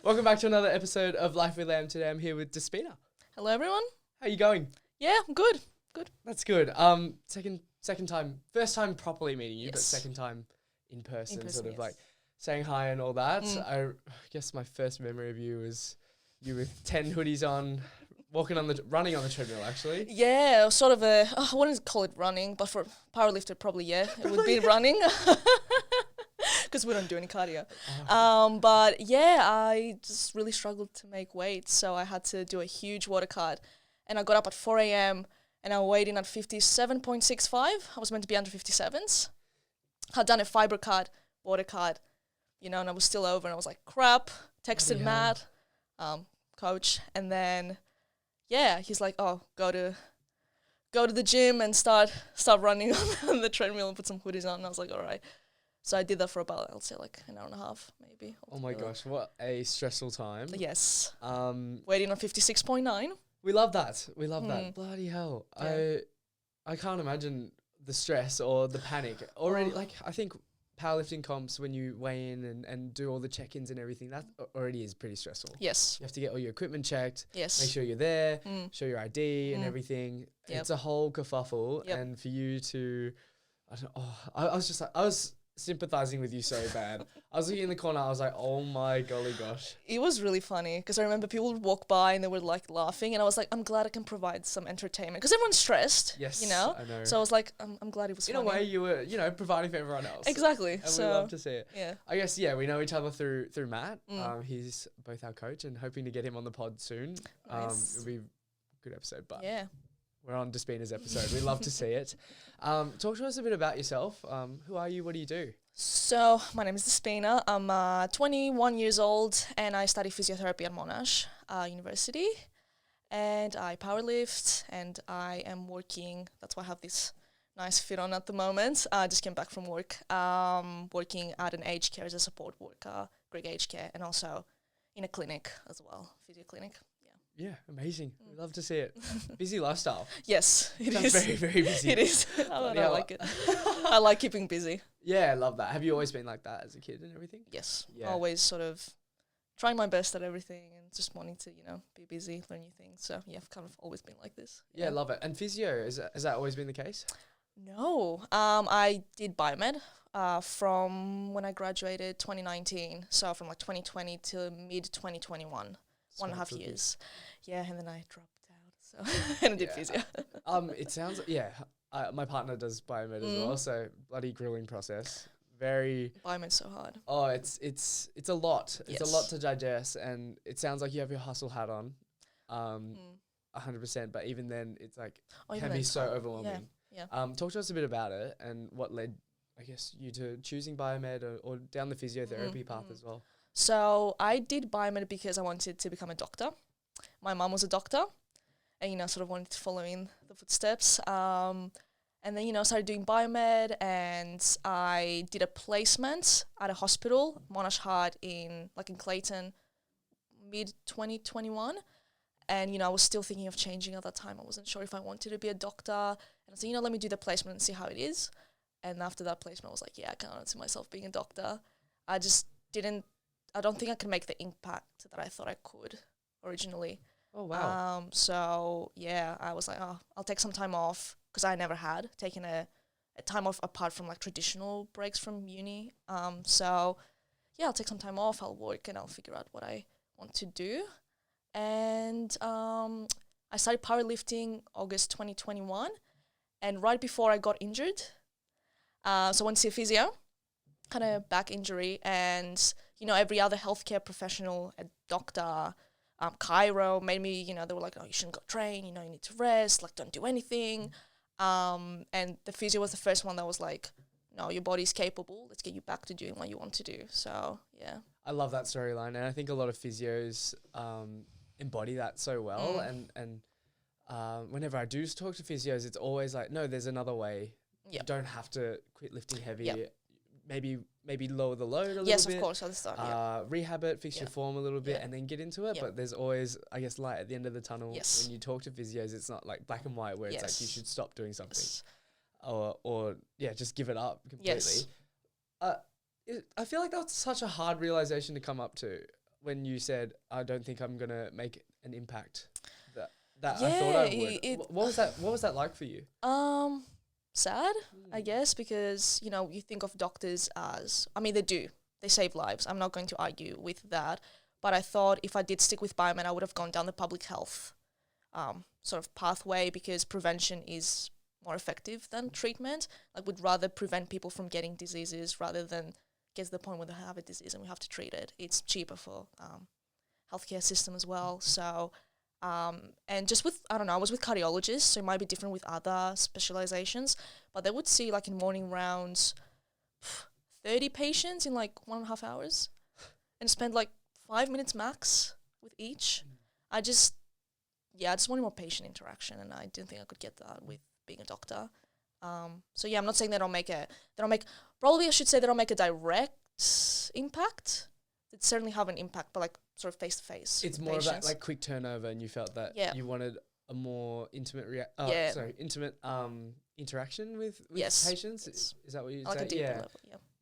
Welcome back to another episode of Life with Lamb. Today I'm here with Despina. Hello, everyone. How you going? Yeah, I'm good. That's good. Second time, first time properly meeting you, but Yes. second time in person, sort of yes. like saying hi and all that. I guess my first memory of you was you with 10 hoodies on, running on the treadmill actually. Yeah, sort of I wouldn't call it running, but for powerlifter, probably, yeah. It would be running because we don't do any cardio. But yeah, I just really struggled to make weight, so I had to do a huge water card. And I got up at 4 a.m. and I weighed in at 57.65. I was meant to be under 57s. Had done a fiber card, water card, and I was still over, and I was like, crap. Texted Matt, coach, and then he's like, oh, go to the gym and start running on the treadmill and put some hoodies on. And I was like, all right. So I did that for about, I'll say, like an hour and a half, maybe. Oh my gosh, what a stressful time. Yes. Waiting on 56.9. We love that. That. Bloody hell. Yeah. I can't imagine the stress or the panic. Already, I think powerlifting comps, when you weigh in and do all the check-ins and everything, that already is pretty stressful. Yes. You have to get all your equipment checked. Yes. Make sure you're there, show your ID and everything. Yep. It's a whole kerfuffle. Yep. And for you to, I was sympathizing with you so bad. I was looking in the corner, I was like, oh my golly gosh. It was really funny because I remember people would walk by and they were like laughing, and I was like, I'm glad I can provide some entertainment because everyone's stressed. Yes, I know. So I was like, I'm glad it was funny. In a way, you were, providing for everyone else. Exactly. And we love to see it. Yeah. I guess, we know each other through Matt. He's both our coach and hoping to get him on the pod soon. Nice. It'll be a good episode, but yeah. We're on Despina's episode. We love to see it. Talk to us a bit about yourself. Who are you? What do you do? So my name is Despina. I'm 21 years old and I study physiotherapy at Monash University. And I powerlift and I am working. That's why I have this nice fit on at the moment. I just came back from work, working at an aged care as a support worker, Greek aged care, and also in a clinic as well, physio clinic. Yeah, amazing. We love to see it. Busy lifestyle. Yes, it Sounds is. very, very busy. It is. I like it. I like keeping busy. Yeah, I love that. Have you always been like that as a kid and everything? Yes. Yeah. Always sort of trying my best at everything and just wanting to, be busy, learn new things. So, yeah, I've kind of always been like this. Yeah, I love it. And physio, has that always been the case? No. I did biomed from when I graduated 2019. So, from like 2020 to mid-2021. 1.5 years. Yeah, and then I dropped out. So and I did physio. It sounds my partner does biomed as well, so bloody grueling process. Very biomed's so hard. Oh, it's a lot. It's a lot to digest, and it sounds like you have your hustle hat on. 100%, but even then it's like can be so overwhelming. Yeah. Talk to us a bit about it and what led, I guess, you to choosing biomed or down the physiotherapy path as well. So I did biomed because I wanted to become a doctor. My mum was a doctor and, sort of wanted to follow in the footsteps. And then, started doing biomed and I did a placement at a hospital, Monash Heart in Clayton, mid-2021. And, I was still thinking of changing at that time. I wasn't sure if I wanted to be a doctor. And I said, let me do the placement and see how it is. And after that placement, I was like, yeah, I can't see myself being a doctor. I don't think I could make the impact that I thought I could originally. Oh, wow. So, yeah, I was like, I'll take some time off because I never had taken a time off apart from, traditional breaks from uni. So, yeah, I'll take some time off. I'll work and I'll figure out what I want to do. And I started powerlifting August 2021. And right before I got injured, so I went to see a physio, kind of back injury, and every other healthcare professional, a doctor, chiro, made me, they were like, oh, you shouldn't go train, you need to rest, don't do anything. And the physio was the first one that was like, no, your body's capable, let's get you back to doing what you want to do. So, yeah. I love that storyline, and I think a lot of physios embody that so well. And whenever I do talk to physios, it's always like, no, there's another way. Yep. You don't have to quit lifting heavy. Yep. Maybe lower the load a little bit. Yes, of course, at the start, rehab it, fix your form a little bit, and then get into it. But there's always, I guess, light at the end of the tunnel. Yes. When you talk to physios, it's not like black and white where it's like you should stop doing something. Yes. Or just give it up completely. Yes. I feel like that's such a hard realization to come up to. when you said, I don't think I'm going to make an impact that I thought I would. What was that like for you? Sad, I guess, because, you know, you think of doctors as, I mean, they do. They save lives. I'm not going to argue with that. But I thought if I did stick with biomed, I would have gone down the public health sort of pathway, because prevention is more effective than treatment. Like, would rather prevent people from getting diseases rather than get to the point where they have a disease and we have to treat it. It's cheaper for healthcare system as well. So, and just with, I don't know, I was with cardiologists, so it might be different with other specializations, but they would see, like, in morning rounds, 30 patients in like 1.5 hours and spend like 5 minutes max with each. I just wanted more patient interaction, and I didn't think I could get that with being a doctor. So yeah, I'm not saying probably I should say they don't make a direct impact. It certainly have an impact, but like sort of face to face. It's more of that like quick turnover, and you felt that you wanted a more intimate interaction with patients. Is that what you like say? A deeper level,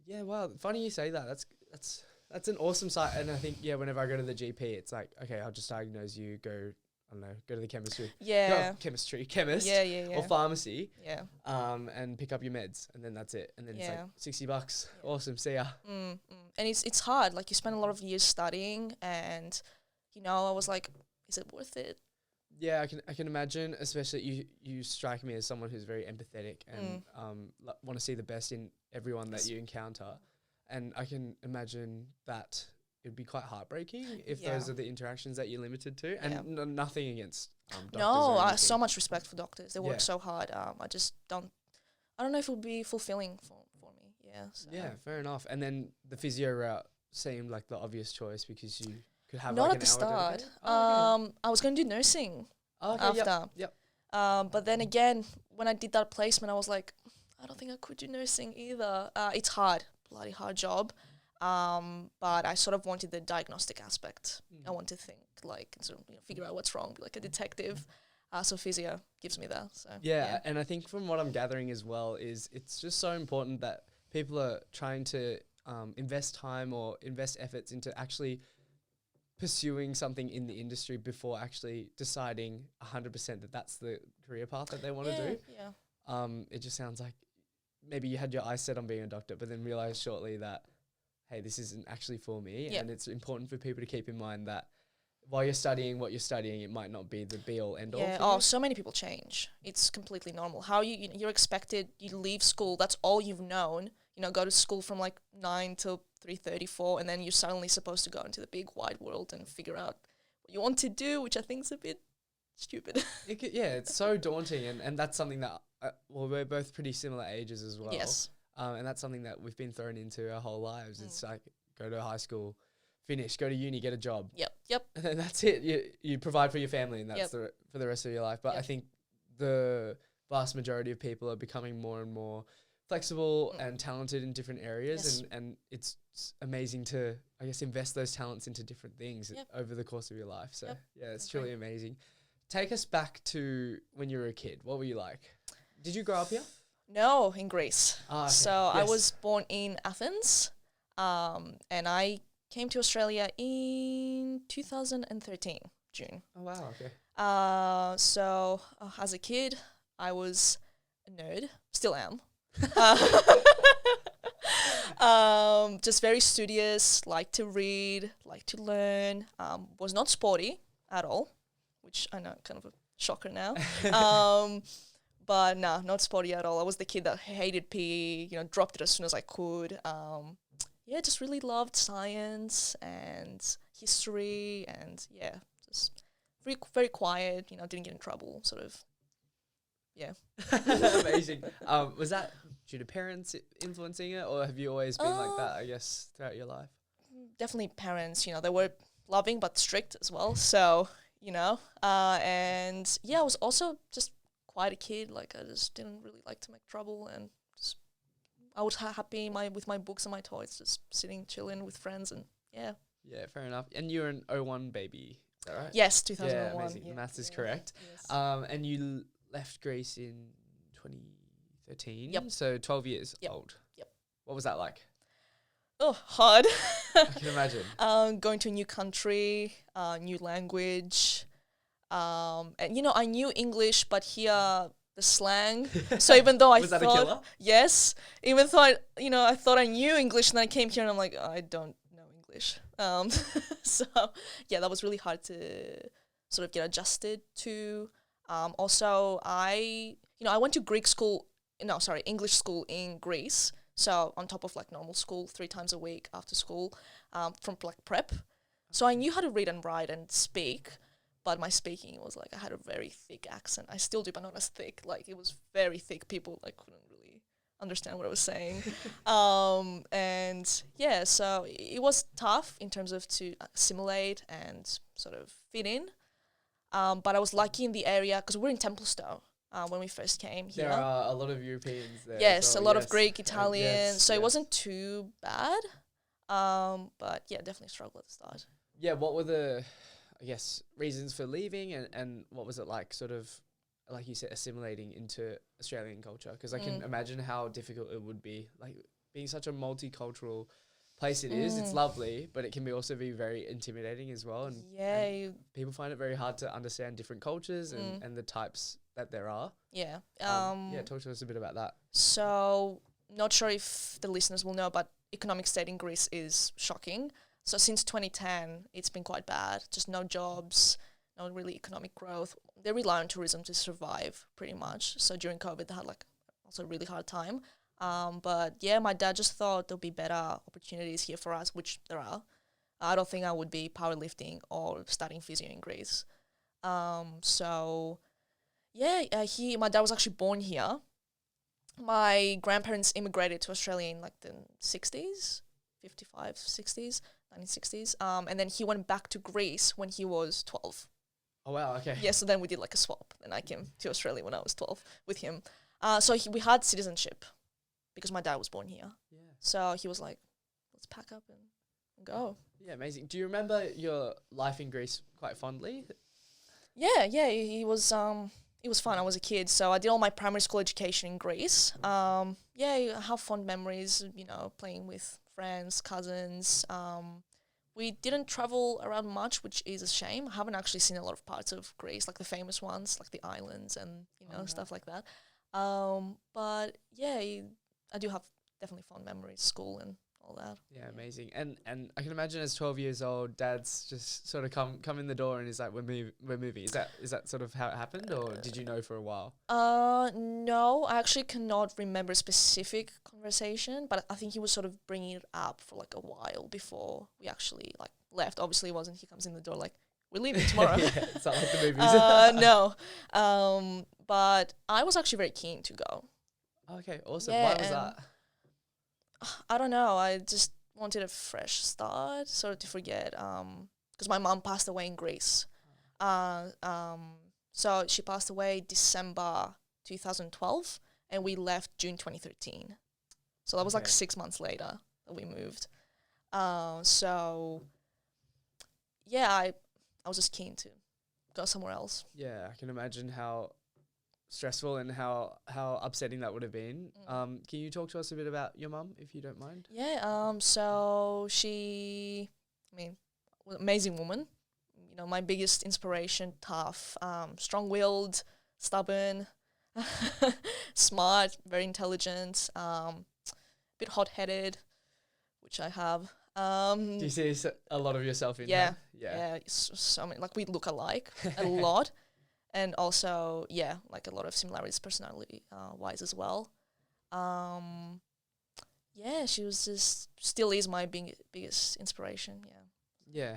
Yeah, wow. Funny you say that. That's an awesome site. And I think, whenever I go to the GP, it's like, okay, I'll just diagnose you, go to the chemist. Or pharmacy. Yeah. And pick up your meds, and then that's it. And then it's like $60. Yeah. Awesome. See ya. And it's hard. Like, you spend a lot of years studying, and, you know, I was like, is it worth it? Yeah, I can imagine, especially you strike me as someone who's very empathetic and want to see the best in everyone that you encounter. And I can imagine that it would be quite heartbreaking if those are the interactions that you're limited to. And nothing against doctors. No, I have so much respect for doctors. They work so hard. I just don't know if it would be fulfilling for me. Yeah. So. Yeah, fair enough. And then the physio route seemed like the obvious choice, because you could have not like at the start. Okay. I was going to do nursing after. Yep. But then again, when I did that placement, I was like, I don't think I could do nursing either. It's hard. Bloody hard job, but I sort of wanted the diagnostic aspect. I want to think, like, sort of, figure out what's wrong, be like a detective. So physio gives me that. So and I think from what I'm gathering as well is it's just so important that people are trying to invest time or invest efforts into actually pursuing something in the industry before actually deciding 100% that that's the career path that they want to do. Yeah. It just sounds like maybe you had your eyes set on being a doctor, but then realized shortly that, hey, this isn't actually for me. And it's important for people to keep in mind that while you're studying what you're studying, it might not be the be-all, end-all. Yeah, so many people change. It's completely normal. How you're expected, you leave school, that's all you've known. Go to school from like 9 till 3:34, and then you're suddenly supposed to go into the big wide world and figure out what you want to do, which I think is a bit stupid. It's so daunting, and that's something that we're both pretty similar ages as well. Yes. And that's something that we've been thrown into our whole lives. It's like, go to high school, finish, go to uni, get a job. Yep. And then that's it. You provide for your family, and that's for the rest of your life. But I think the vast majority of people are becoming more and more flexible and talented in different areas. And it's amazing to, I guess, invest those talents into different things over the course of your life. So, it's truly amazing. Take us back to when you were a kid. What were you like? Did you grow up here? No, in Greece. Okay. So I was born in Athens, and I came to Australia in 2013, June. Oh, wow, okay. So as a kid, I was a nerd, still am. Just very studious, liked to read, liked to learn, was not sporty at all, which I know, kind of a shocker now. But no, not sporty at all. I was the kid that hated PE, dropped it as soon as I could. Just really loved science and history, and just very, very quiet, didn't get in trouble, sort of. Yeah. Amazing. Was that due to parents influencing it, or have you always been like that, I guess, throughout your life? Definitely parents, they were loving but strict as well. So, and I was also just quite a kid. Like, I just didn't really like to make trouble, and just I was happy with my books and my toys, just sitting, chilling with friends, and Yeah, fair enough. And you're an 01 baby, is that right? Yes, 2001. Yeah, amazing. Yeah, Maths is correct. Yes. And you left Greece in 2013? Yep. So 12 years Yep. old. Yep. What was that like? hard. I can imagine. Going to a new country, new language. And I knew English, but here the slang. So even though I Was that a killer? yes, even though I thought I knew English, and then I came here and I'm like, I don't know English. So yeah, that was really hard to sort of get adjusted to. Also, I went to English school in Greece. So on top of like normal school, 3 times a week after school, from like prep. So I knew how to read and write and speak, but my speaking was like, I had a very thick accent. I still do, but not as thick. Like it was very thick. People like couldn't really understand what I was saying. And yeah, so it was tough in terms of to assimilate and sort of fit in. But I was lucky in the area because we're in Templestowe. When we first came here. There are a lot of Europeans there. Yes, well. a lot of Greek, Italian. So yes. it wasn't too bad. But yeah, definitely struggled at the start. Yeah, what were the, I guess, reasons for leaving and what was it like sort of, like you said, assimilating into Australian culture? Because I can imagine how difficult it would be. Like being such a multicultural place it is, it's lovely, but it can also be very intimidating as well. And, and people find it very hard to understand different cultures and the types that there are. Yeah. Talk to us a bit about that. So, not sure if the listeners will know, but economic state in Greece is shocking. So since 2010, it's been quite bad. Just no jobs, no really economic growth. They rely on tourism to survive, pretty much. So during COVID, they had like also a really hard time. But yeah, my dad just thought there'll be better opportunities here for us, which there are. I don't think I would be powerlifting or studying physio in Greece. So yeah, my dad was actually born here. My grandparents immigrated to Australia in like the 60s, 55, 60s, 1960s. And then he went back to Greece when he was 12. Oh, wow, okay. Yeah, so then we did like a swap. And I came to Australia when I was 12 with him. So we had citizenship because my dad was born here. Yeah. So he was like, let's pack up and go. Yeah, amazing. Do you remember your life in Greece quite fondly? Yeah, it was fun. I was a kid, so I did all my primary school education in Greece. I have fond memories, playing with friends, cousins. We didn't travel around much, which is a shame. I haven't actually seen a lot of parts of Greece, like the famous ones, like the islands and, stuff like that. But yeah, I do have definitely fond memories, school and all that. Yeah, amazing. And I can imagine as 12 years old, Dad's just sort of come in the door and he's like, we're moving. Is that sort of how it happened, or did you know for a while? No, I actually cannot remember a specific conversation, but I think he was sort of bringing it up for like a while before we actually like left. Obviously, it wasn't he comes in the door like, we're leaving tomorrow. Yeah, it's not like the movies. No. But I was actually very keen to go. Okay, awesome. Yeah, why was that? I don't know. I just wanted a fresh start, sort of to forget. Because my mom passed away in Greece. So she passed away December 2012, and we left June 2013. So that was like 6 months later that we moved. So yeah, I was just keen to go somewhere else. Yeah, I can imagine how stressful and how upsetting that would have been. Can you talk to us a bit about your mum, if you don't mind? Yeah, so she, amazing woman. My biggest inspiration, tough, strong-willed, stubborn, smart, very intelligent, bit hot-headed, which I have. Do you see a lot of yourself in her? Yeah. So many, like we look alike a lot. And also, like a lot of similarities personality wise as well. She was still is my biggest inspiration. Yeah.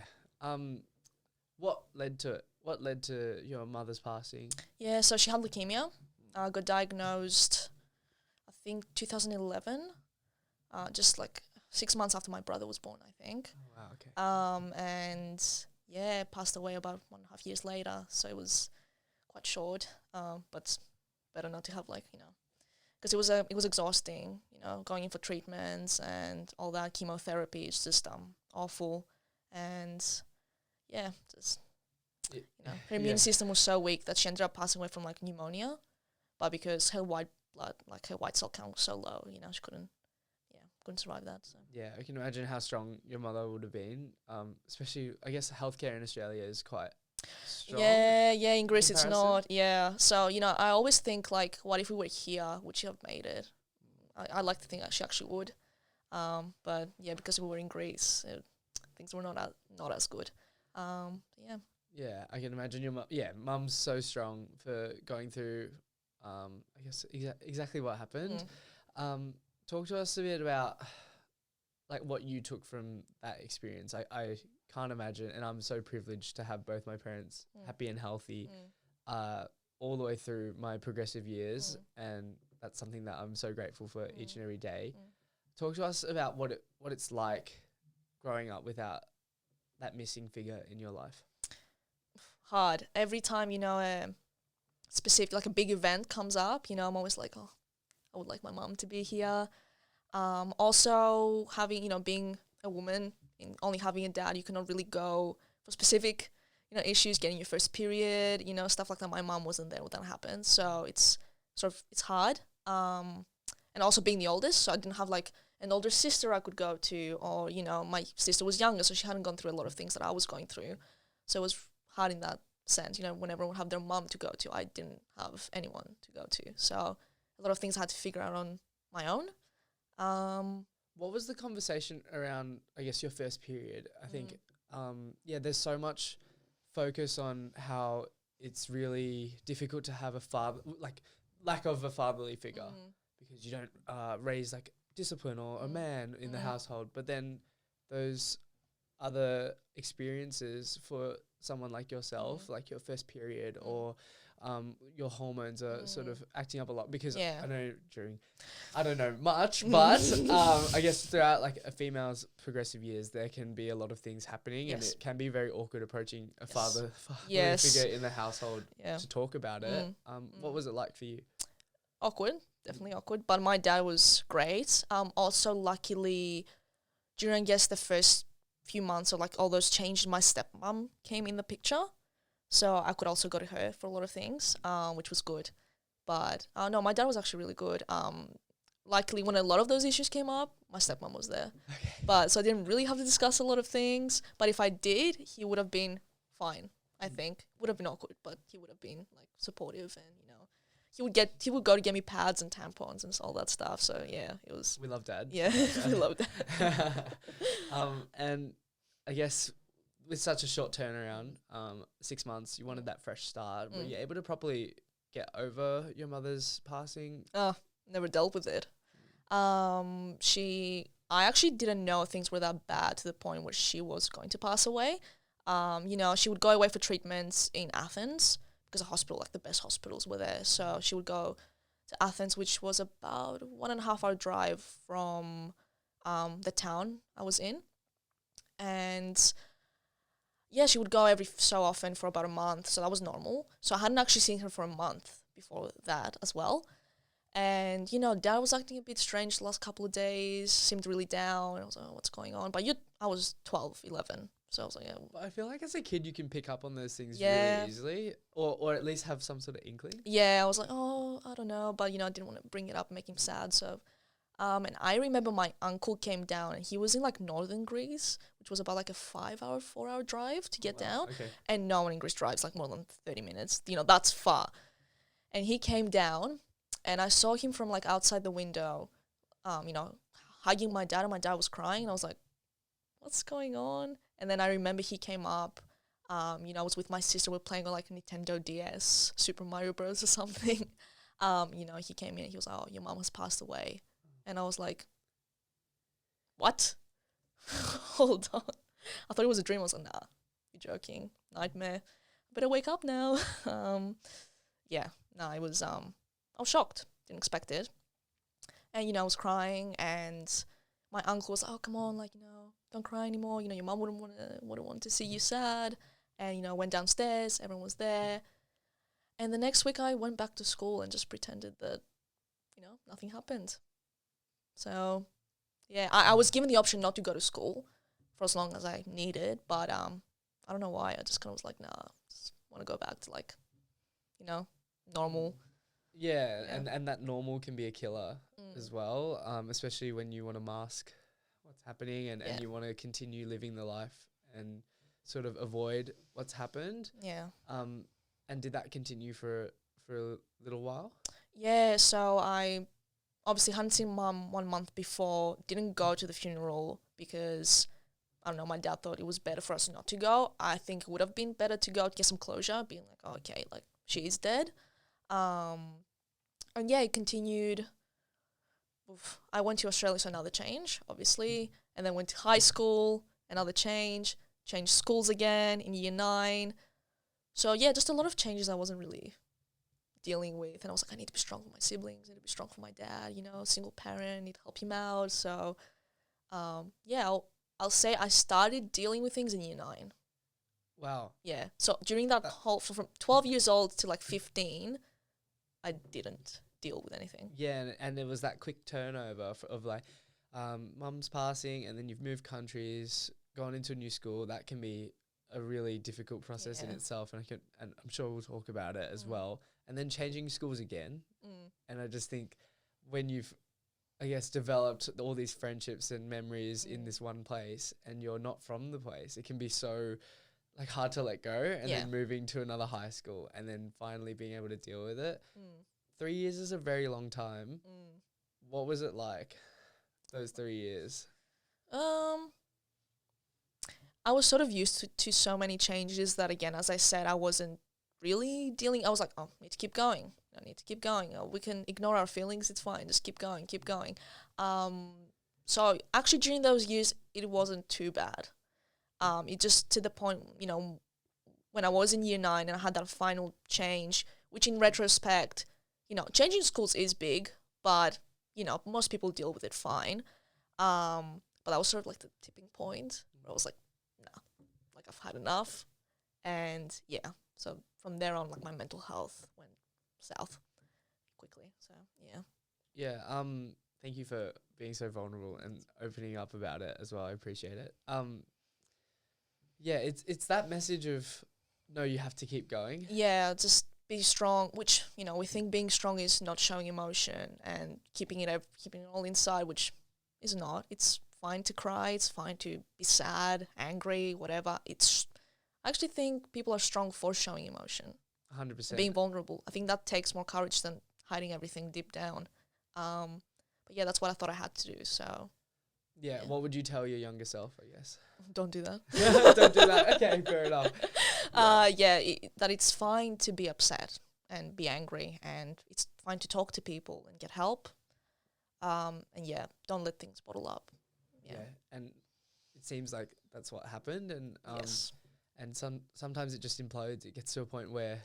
What led to it? What led to your mother's passing? Yeah, so she had leukemia. Got diagnosed, I think, 2011. Just like 6 months after my brother was born, I think. Oh, wow, okay. And passed away about 1.5 years later. So it was quite short, but better not to have because it was exhausting, going in for treatments and all that chemotherapy. It's just awful, and her immune system was so weak that she ended up passing away from like pneumonia, but because her white blood, like her white cell count was so low, she couldn't couldn't survive that. So. Yeah, I can imagine how strong your mother would have been. Especially, I guess healthcare in Australia is quite strong. Yeah, in Greece it's comparison. not. Yeah, so I always think like, what if we were here? Would she have made it? I like to think that she actually would. But yeah, because we were in Greece, things were not as good. Yeah. Yeah, I can imagine your mum. Yeah, mum's so strong for going through. I guess exactly what happened. Talk to us a bit about like what you took from that experience. I can't imagine, and I'm so privileged to have both my parents happy and healthy, all the way through my progressive years, and that's something that I'm so grateful for each and every day. Talk to us about what it's like growing up without that missing figure in your life. Hard. Every time, a specific, like a big event comes up, I'm always like, oh, I would like my mom to be here. Also having, being a woman and only having a dad, you cannot really go for specific, issues, getting your first period, stuff like that. My mom wasn't there when that happened. So it's hard. And also being the oldest, so I didn't have like an older sister I could go to, or, my sister was younger, so she hadn't gone through a lot of things that I was going through. So it was hard in that sense. When everyone had their mom to go to, I didn't have anyone to go to. So a lot of things I had to figure out on my own. What was the conversation around, I guess, your first period? I think, there's so much focus on how it's really difficult to have a father, like lack of a fatherly figure, because you don't raise like discipline or a man in the household. But then those other experiences for someone like yourself, like your first period or your hormones are sort of acting up a lot, because I don't know much, but I guess throughout like a female's progressive years, there can be a lot of things happening, and it can be very awkward approaching a father figure in the household to talk about it. What was it like for you? Awkward, definitely awkward, but my dad was great. Also, luckily, during, I guess, the first few months of like all those changes, my stepmom came in the picture, so I could also go to her for a lot of things, which was good. But no, my dad was actually really good. Luckily, when a lot of those issues came up, my stepmom was there. But so I didn't really have to discuss a lot of things. But if I did, he would have been fine. I think would have been awkward, but he would have been like supportive, and he would go to get me pads and tampons and all that stuff. So yeah, it was. We love Dad. Yeah, we love Dad. And I guess with such a short turnaround, 6 months, you wanted that fresh start. Were you able to properly get over your mother's passing? Never dealt with it. I actually didn't know things were that bad to the point where she was going to pass away. She would go away for treatments in Athens, because the hospital, like the best hospitals were there. So she would go to Athens, which was about 1.5 hour drive from the town I was in. And yeah, she would go every so often for about a month. So that was normal. So I hadn't actually seen her for a month before that as well. And, Dad was acting a bit strange the last couple of days, seemed really down. I was like, oh, what's going on? But I was 12, 11. So I was like, yeah. I feel like as a kid, you can pick up on those things really easily, or at least have some sort of inkling. Yeah, I was like, oh, I don't know. But, I didn't want to bring it up and make him sad. So, and I remember my uncle came down, and he was in like northern Greece, which was about like a 4-hour drive to get down. Okay. And no one in Greece drives like more than 30 minutes. That's far. And he came down, and I saw him from like outside the window, hugging my dad, and my dad was crying. And I was like, what's going on? And then I remember he came up, I was with my sister, we're playing on like a Nintendo DS, Super Mario Bros. Or something. He came in and he was like, oh, your mom has passed away. And I was like, what? Hold on. I thought it was a dream. I was like, nah, you're joking. Nightmare. Better wake up now. I was shocked. Didn't expect it. And, I was crying, and my uncle was like, oh, come on, like, don't cry anymore. Your mom wouldn't want to see you sad. And, went downstairs. Everyone was there. And the next week I went back to school and just pretended that, nothing happened. So, yeah, I was given the option not to go to school for as long as I needed. But I don't know why. I just kind of was like, nah, just want to go back to, like, normal Yeah, Yeah. and that normal can be a killer as well, especially when you want to mask what's happening and you want to continue living the life and sort of avoid what's happened. Yeah. And did that continue for a little while? Yeah, so I obviously hadn't seen mum 1 month before, didn't go to the funeral because, I don't know, my dad thought it was better for us not to go. I think it would have been better to go to get some closure, being like, oh, okay, like, she is dead. And yeah, it continued. I went to Australia, so another change, obviously, and then went to high school, another change, changed schools again in year 9. So yeah, just a lot of changes I wasn't really dealing with, and I was like, I need to be strong for my siblings, I need to be strong for my dad, you know, single parent, need to help him out. So yeah, I'll say I started dealing with things in year 9. Wow. Yeah, so during that whole, from 12 years old to like 15, I didn't deal with anything. Yeah, and there was that quick turnover of like mum's passing, and then you've moved countries, gone into a new school. That can be a really difficult process in itself, and I'm sure we'll talk about it as well. And then changing schools again, and I just think when you've, I guess, developed all these friendships and memories in this one place, and you're not from the place, it can be so like hard to let go. And then moving to another high school, and then finally being able to deal with it. 3 years is a very long time. What was it like, those 3 years? I was sort of used to so many changes that, again, as I said, I wasn't really dealing. I was like, oh, I need to keep going. I need to keep going. Oh, we can ignore our feelings. It's fine. Just keep going, keep going. So actually during those years, it wasn't too bad. It just to the point, you know, when I was in year 9 and I had that final change, which in retrospect, you know, changing schools is big, but, you know, most people deal with it fine. But that was sort of like the tipping point where I was like, nah, like I've had enough. And yeah, so from there on, like my mental health went south quickly. So yeah. Yeah. Thank you for being so vulnerable and opening up about it as well. I appreciate it. Yeah, it's that message of no, you have to keep going. Yeah, just be strong, which, you know, we think being strong is not showing emotion and keeping it all inside, which is not. It's fine to cry, it's fine to be sad, angry, whatever. I actually think people are strong for showing emotion. 100%. Being vulnerable. I think that takes more courage than hiding everything deep down. But yeah, that's what I thought I had to do, so. Yeah, what would you tell your younger self, I guess? Don't do that. Don't do that. Okay, fair enough. That it's fine to be upset and be angry, and it's fine to talk to people and get help. And yeah, don't let things bottle up. Yeah, and it seems like that's what happened, and yes. And sometimes it just implodes. It gets to a point where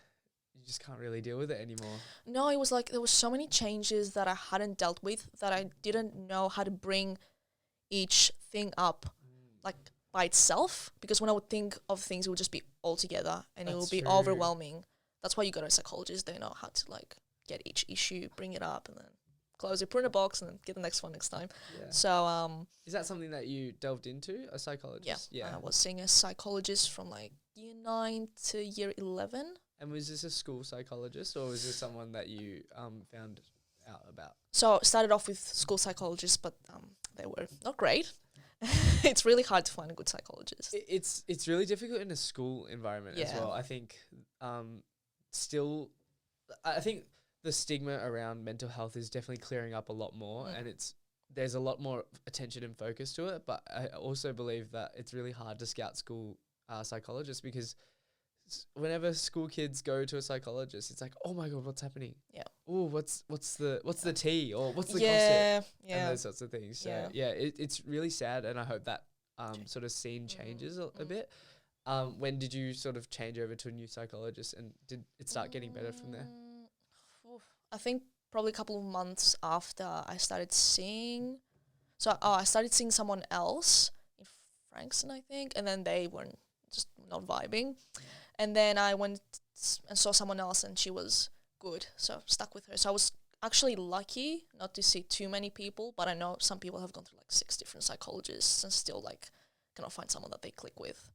you just can't really deal with it anymore. No, it was like there was so many changes that I hadn't dealt with that I didn't know how to bring each thing up like by itself, because when I would think of things, it would just be all together and it would be overwhelming. That's why you go to a psychologist. They know how to like get each issue, bring it up, and then close it, put in a box, and then get the next one next time. Yeah. So is that something that you delved into, a psychologist? Yeah. I was seeing a psychologist from like year 9 to year 11. And was this a school psychologist, or was this someone that you found out about? So started off with school psychologists, but they were not great. It's really hard to find a good psychologist. It's really difficult in a school environment as well. I think I think the stigma around mental health is definitely clearing up a lot more, and there's a lot more attention and focus to it. But I also believe that it's really hard to scout school psychologists, because whenever school kids go to a psychologist, it's like, oh my god, what's happening? Yeah. Oh, what's the tea, or what's the gossip? And those sorts of things. So it's really sad, and I hope that sort of scene changes a bit. When did you sort of change over to a new psychologist, and did it start getting better from there? I think probably a couple of months after I started seeing. So I started seeing someone else in Frankston, I think, and then they weren't just not vibing. And then I went and saw someone else, and she was good, so stuck with her. So I was actually lucky not to see too many people, but I know some people have gone through like 6 different psychologists and still like cannot find someone that they click with.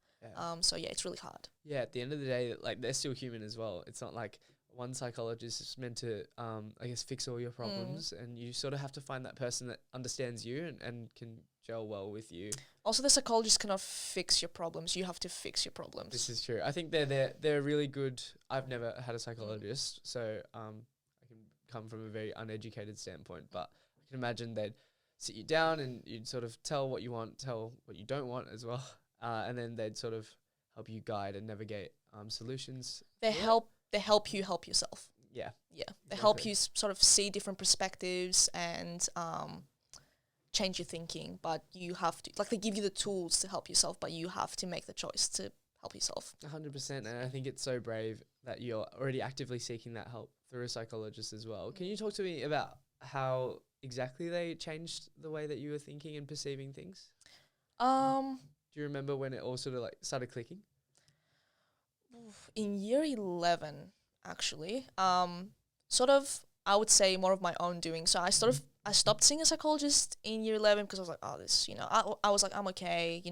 So yeah, it's really hard. Yeah, at the end of the day, like they're still human as well. It's not like, one psychologist is meant to, I guess, fix all your problems, and you sort of have to find that person that understands you and can gel well with you. Also, the psychologist cannot fix your problems. You have to fix your problems. This is true. I think they're really good. I've never had a psychologist, so I can come from a very uneducated standpoint, but I can imagine they'd sit you down and you'd sort of tell what you want, tell what you don't want as well, and then they'd sort of help you guide and navigate solutions. They help you help yourself. Yeah. Yeah. They help you sort of see different perspectives and change your thinking, but you have to, like, they give you the tools to help yourself, but you have to make the choice to help yourself. 100%, and I think it's so brave that you're already actively seeking that help through a psychologist as well. Can you talk to me about how exactly they changed the way that you were thinking and perceiving things? Do you remember when it all sort of like started clicking? In year 11, actually, sort of, I would say more of my own doing. So I stopped seeing a psychologist in year 11 because I was like, oh, this, I was like, I'm okay,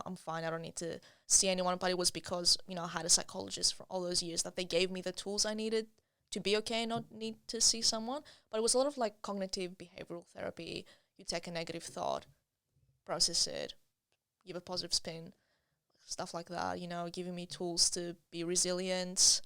I'm fine. I don't need to see anyone. But it was because, I had a psychologist for all those years that they gave me the tools I needed to be okay and not need to see someone. But it was a lot of like cognitive behavioral therapy. You take a negative thought, process it, give a positive spin, stuff like that, giving me tools to be resilient.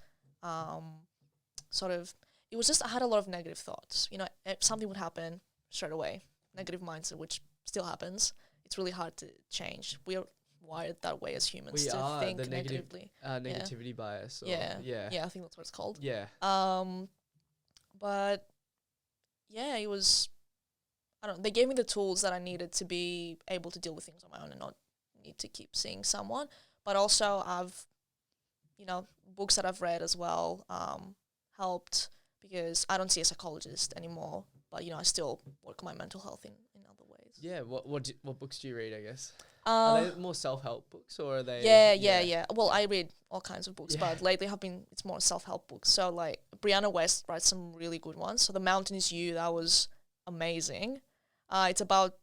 It was just, I had a lot of negative thoughts. If something would happen straight away, negative mindset, which still happens. It's really hard to change. We are wired that way as humans to think the negatively. Negativity bias. Yeah, I think that's what it's called. Yeah. But yeah, it was, they gave me the tools that I needed to be able to deal with things on my own and not need to keep seeing someone. But also I've, books that I've read as well helped, because I don't see a psychologist anymore, but I still work on my mental health in other ways. Yeah, what books do you read, I guess? Are they more self-help books, or are they? Yeah. Well, I read all kinds of books, but lately it's more self-help books. So like Brianna West writes some really good ones. So The Mountain Is You, that was amazing. It's about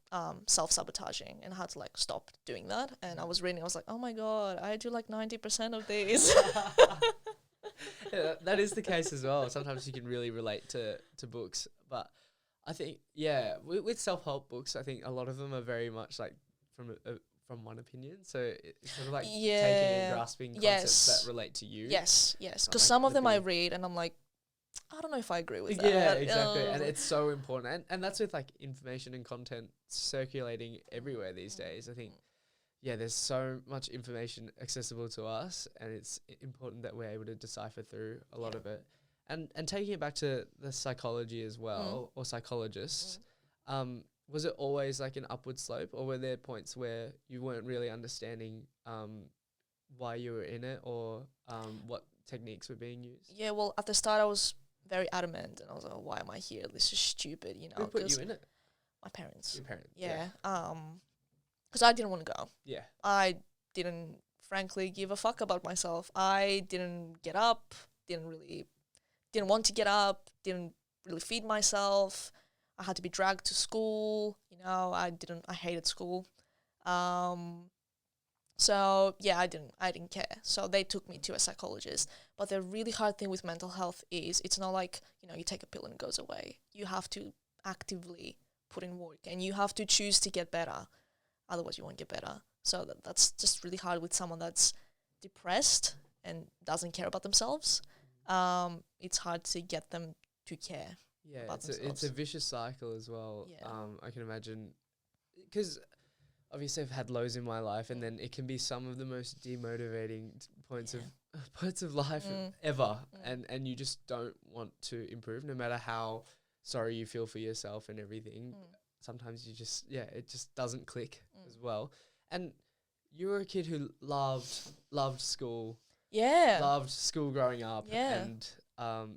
self-sabotaging and how to like stop doing that. And I was reading, I was like, oh my God, I do like 90% of these. Yeah, that is the case as well. Sometimes you can really relate to books, but I think with self-help books, I think a lot of them are very much like from one opinion. So it's sort of like taking and grasping concepts that relate to you. Yes. Because some of them I read and I'm like, I don't know if I agree with that. Yeah, exactly. And it's so important. And that's with like information and content circulating everywhere these days. I think, there's so much information accessible to us, and it's important that we're able to decipher through a lot of it. And taking it back to the psychology as well, or psychologists, was it always like an upward slope, or were there points where you weren't really understanding why you were in it, or what techniques were being used? Yeah, well, at the start I was very adamant, and I was like, why am I here? This is stupid, Who put you in it? My parents. Your parents. Yeah. Because I didn't want to go. Yeah. I didn't, frankly, give a fuck about myself. I didn't get up, didn't want to get up, didn't really feed myself. I had to be dragged to school. I hated school. So yeah, I didn't care. So they took me to a psychologist. But the really hard thing with mental health is it's not like, you take a pill and it goes away. You have to actively put in work, and you have to choose to get better. Otherwise you won't get better. So that's just really hard with someone that's depressed and doesn't care about themselves. It's hard to get them to care. Yeah, it's a vicious cycle as well. Yeah. I can imagine, because obviously I've had lows in my life, and then it can be some of the most demotivating points of life ever, and you just don't want to improve, no matter how sorry you feel for yourself and everything. Sometimes you just it just doesn't click as well. And you were a kid who loved school. Yeah. Loved school growing up. Yeah. And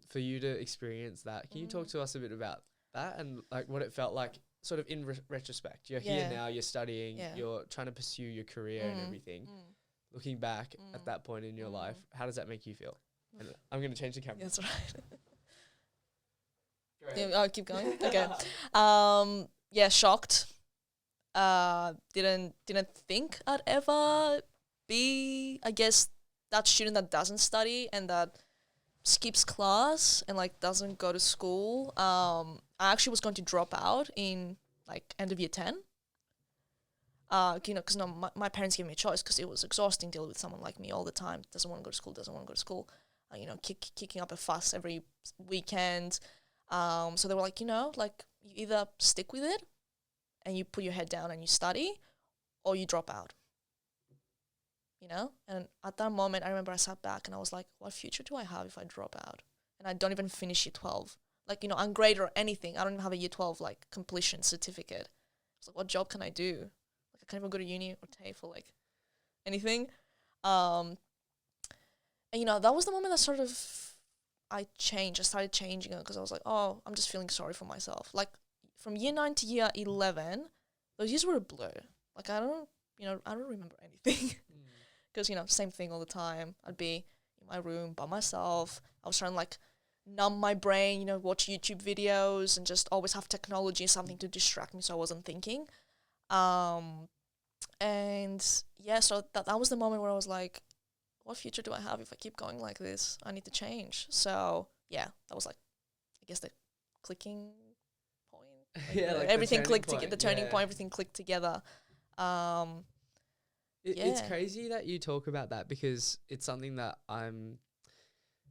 for you to experience that, can you talk to us a bit about that and like what it felt like sort of in retrospect? You're here now, you're studying, you're trying to pursue your career and everything. Looking back at that point in your life, how does that make you feel? And I'm going to change the camera. That's right. I'll keep going. Okay. Shocked. Didn't think I'd ever be, I guess, that student that doesn't study and that skips class and like doesn't go to school. I actually was going to drop out in like end of year 10. Because my parents gave me a choice because it was exhausting dealing with someone like me all the time. Doesn't want to go to school, doesn't want to go to school. Kicking up a fuss every weekend. So they were like, like you either stick with it and you put your head down and you study, or you drop out. And at that moment, I remember I sat back and I was like, what future do I have if I drop out? And I don't even finish year 12. Like, ungrade or anything. I don't even have a year 12, like, completion certificate. It's like, what job can I do? Like, I can't even go to uni or TAFE or, like, anything. And, that was the moment that sort of I changed. I started changing it because I was like, oh, I'm just feeling sorry for myself. Like, from year 9 to year 11, those years were a blur. Like, I don't remember anything. Because, same thing all the time. I'd be in my room by myself. I was trying to, like, numb my brain, watch YouTube videos and just always have technology and something to distract me so I wasn't thinking. And, yeah, so that was the moment where I was like, what future do I have if I keep going like this? I need to change. So, yeah, that was, like, I guess the clicking point. Like everything clicked together. The turning point, everything clicked together. It's crazy that you talk about that because it's something that I'm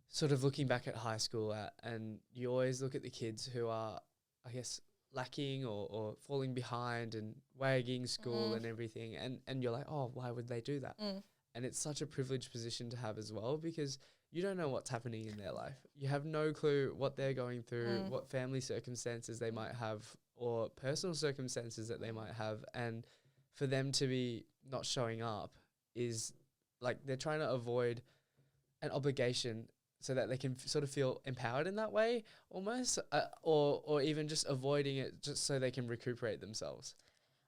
sort of looking back at high school at, and you always look at the kids who are, I guess, lacking or falling behind and wagging school and everything, and you're like, oh, why would they do that? And it's such a privileged position to have as well because you don't know what's happening in their life. You have no clue what they're going through, what family circumstances they might have or personal circumstances that they might have, and for them to be not showing up is like they're trying to avoid an obligation so that they can sort of feel empowered in that way almost, or even just avoiding it just so they can recuperate themselves.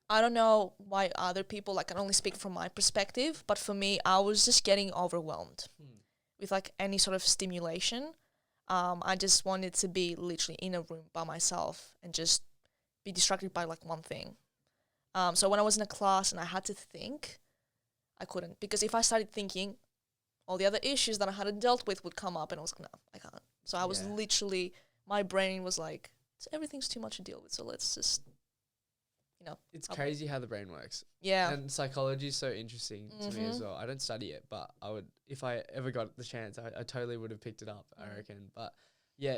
I don't know why other people, like I can only speak from my perspective, but for me, I was just getting overwhelmed with like any sort of stimulation. I just wanted to be literally in a room by myself and just be distracted by like one thing. So when I was in a class and I had to think, I couldn't. Because if I started thinking, all the other issues that I hadn't dealt with would come up and I was like, no, I can't. So I was literally, my brain was like, everything's too much to deal with, so let's just, It's crazy how the brain works. Yeah. And psychology is so interesting to me as well. I don't study it, but I would, if I ever got the chance, I totally would have picked it up, I reckon. But yeah,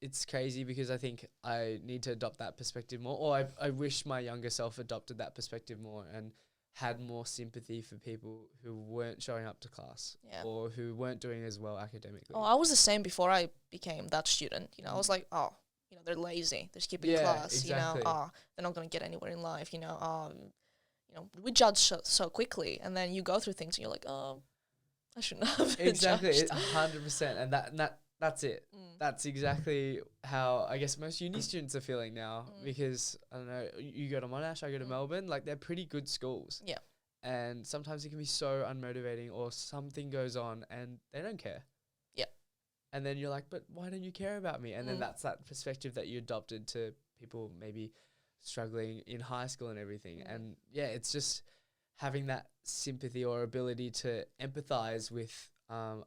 it's crazy because I think I need to adopt that perspective more, or I wish my younger self adopted that perspective more and had more sympathy for people who weren't showing up to class or who weren't doing as well academically. Oh, I was the same before I became that student. I was like, oh, they're lazy, they're skipping class, exactly. They're not going to get anywhere in life, we judge so quickly, and then you go through things and you're like, oh, I shouldn't have exactly judged. 100%, and that's it. That's exactly how I guess most uni students are feeling now because I don't know, you go to Monash, I go to Melbourne, like they're pretty good schools. Yeah. And sometimes it can be so unmotivating or something goes on and they don't care. Yeah. And then you're like, but why don't you care about me? And then that's that perspective that you adopted to people maybe struggling in high school and everything. And yeah, it's just having that sympathy or ability to empathize with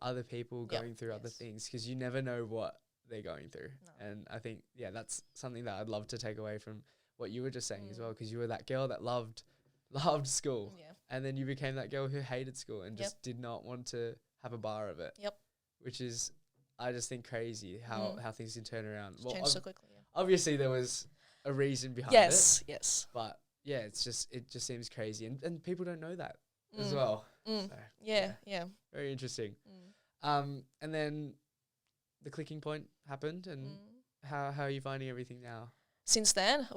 other people going through other things because you never know what they're going through. No. And I think, that's something that I'd love to take away from what you were just saying as well, because you were that girl that loved school. Yeah. And then you became that girl who hated school and just did not want to have a bar of it. Yep. Which is, I just think, crazy how things can turn around. Well, change so quickly. Yeah. Obviously, there was a reason behind it. Yes. But yeah, it just seems crazy. And people don't know that as well. So, yeah. Very interesting. And then the clicking point happened, and how are you finding everything now? Since then,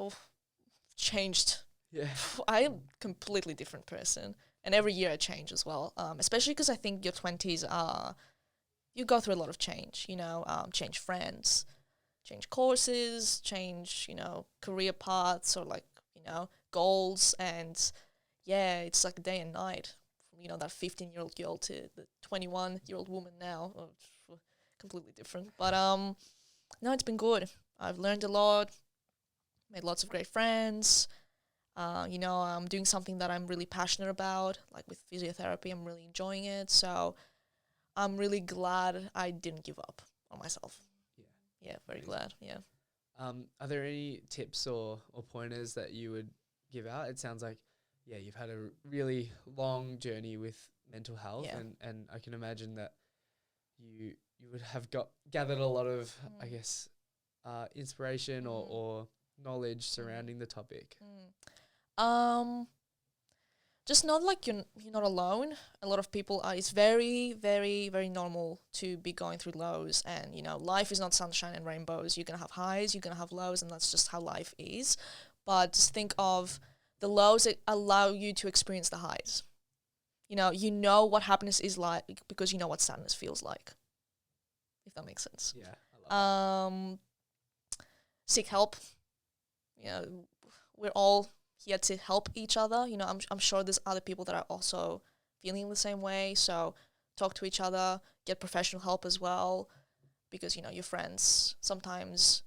changed. Yeah. I am a completely different person. And every year I change as well. Especially because I think your 20s are, you go through a lot of change, change friends, change courses, change, career paths or like, goals. And yeah, it's like day and night. That 15-year-old girl to the 21-year-old woman now. Completely different. But no, it's been good. I've learned a lot, made lots of great friends. I'm doing something that I'm really passionate about, like with physiotherapy. I'm really enjoying it. So I'm really glad I didn't give up on myself. Yeah. Yeah, very Amazing. glad. Yeah. Are there any tips or pointers that you would give out? It sounds like, yeah, you've had a really long journey with mental health, Yeah. and I can imagine that you would have gathered a lot of, I guess, inspiration or knowledge surrounding the topic. Just not like you're not alone. A lot of people are. It's very, very, very normal to be going through lows, and life is not sunshine and rainbows. You're gonna have highs, you're gonna have lows, and that's just how life is. But just think of the lows that allow you to experience the highs. You know what happiness is like because you know what sadness feels like. If that makes sense. Yeah, I love Seek help. We're all here to help each other. I'm sure there's other people that are also feeling the same way. So talk to each other, get professional help as well, because your friends sometimes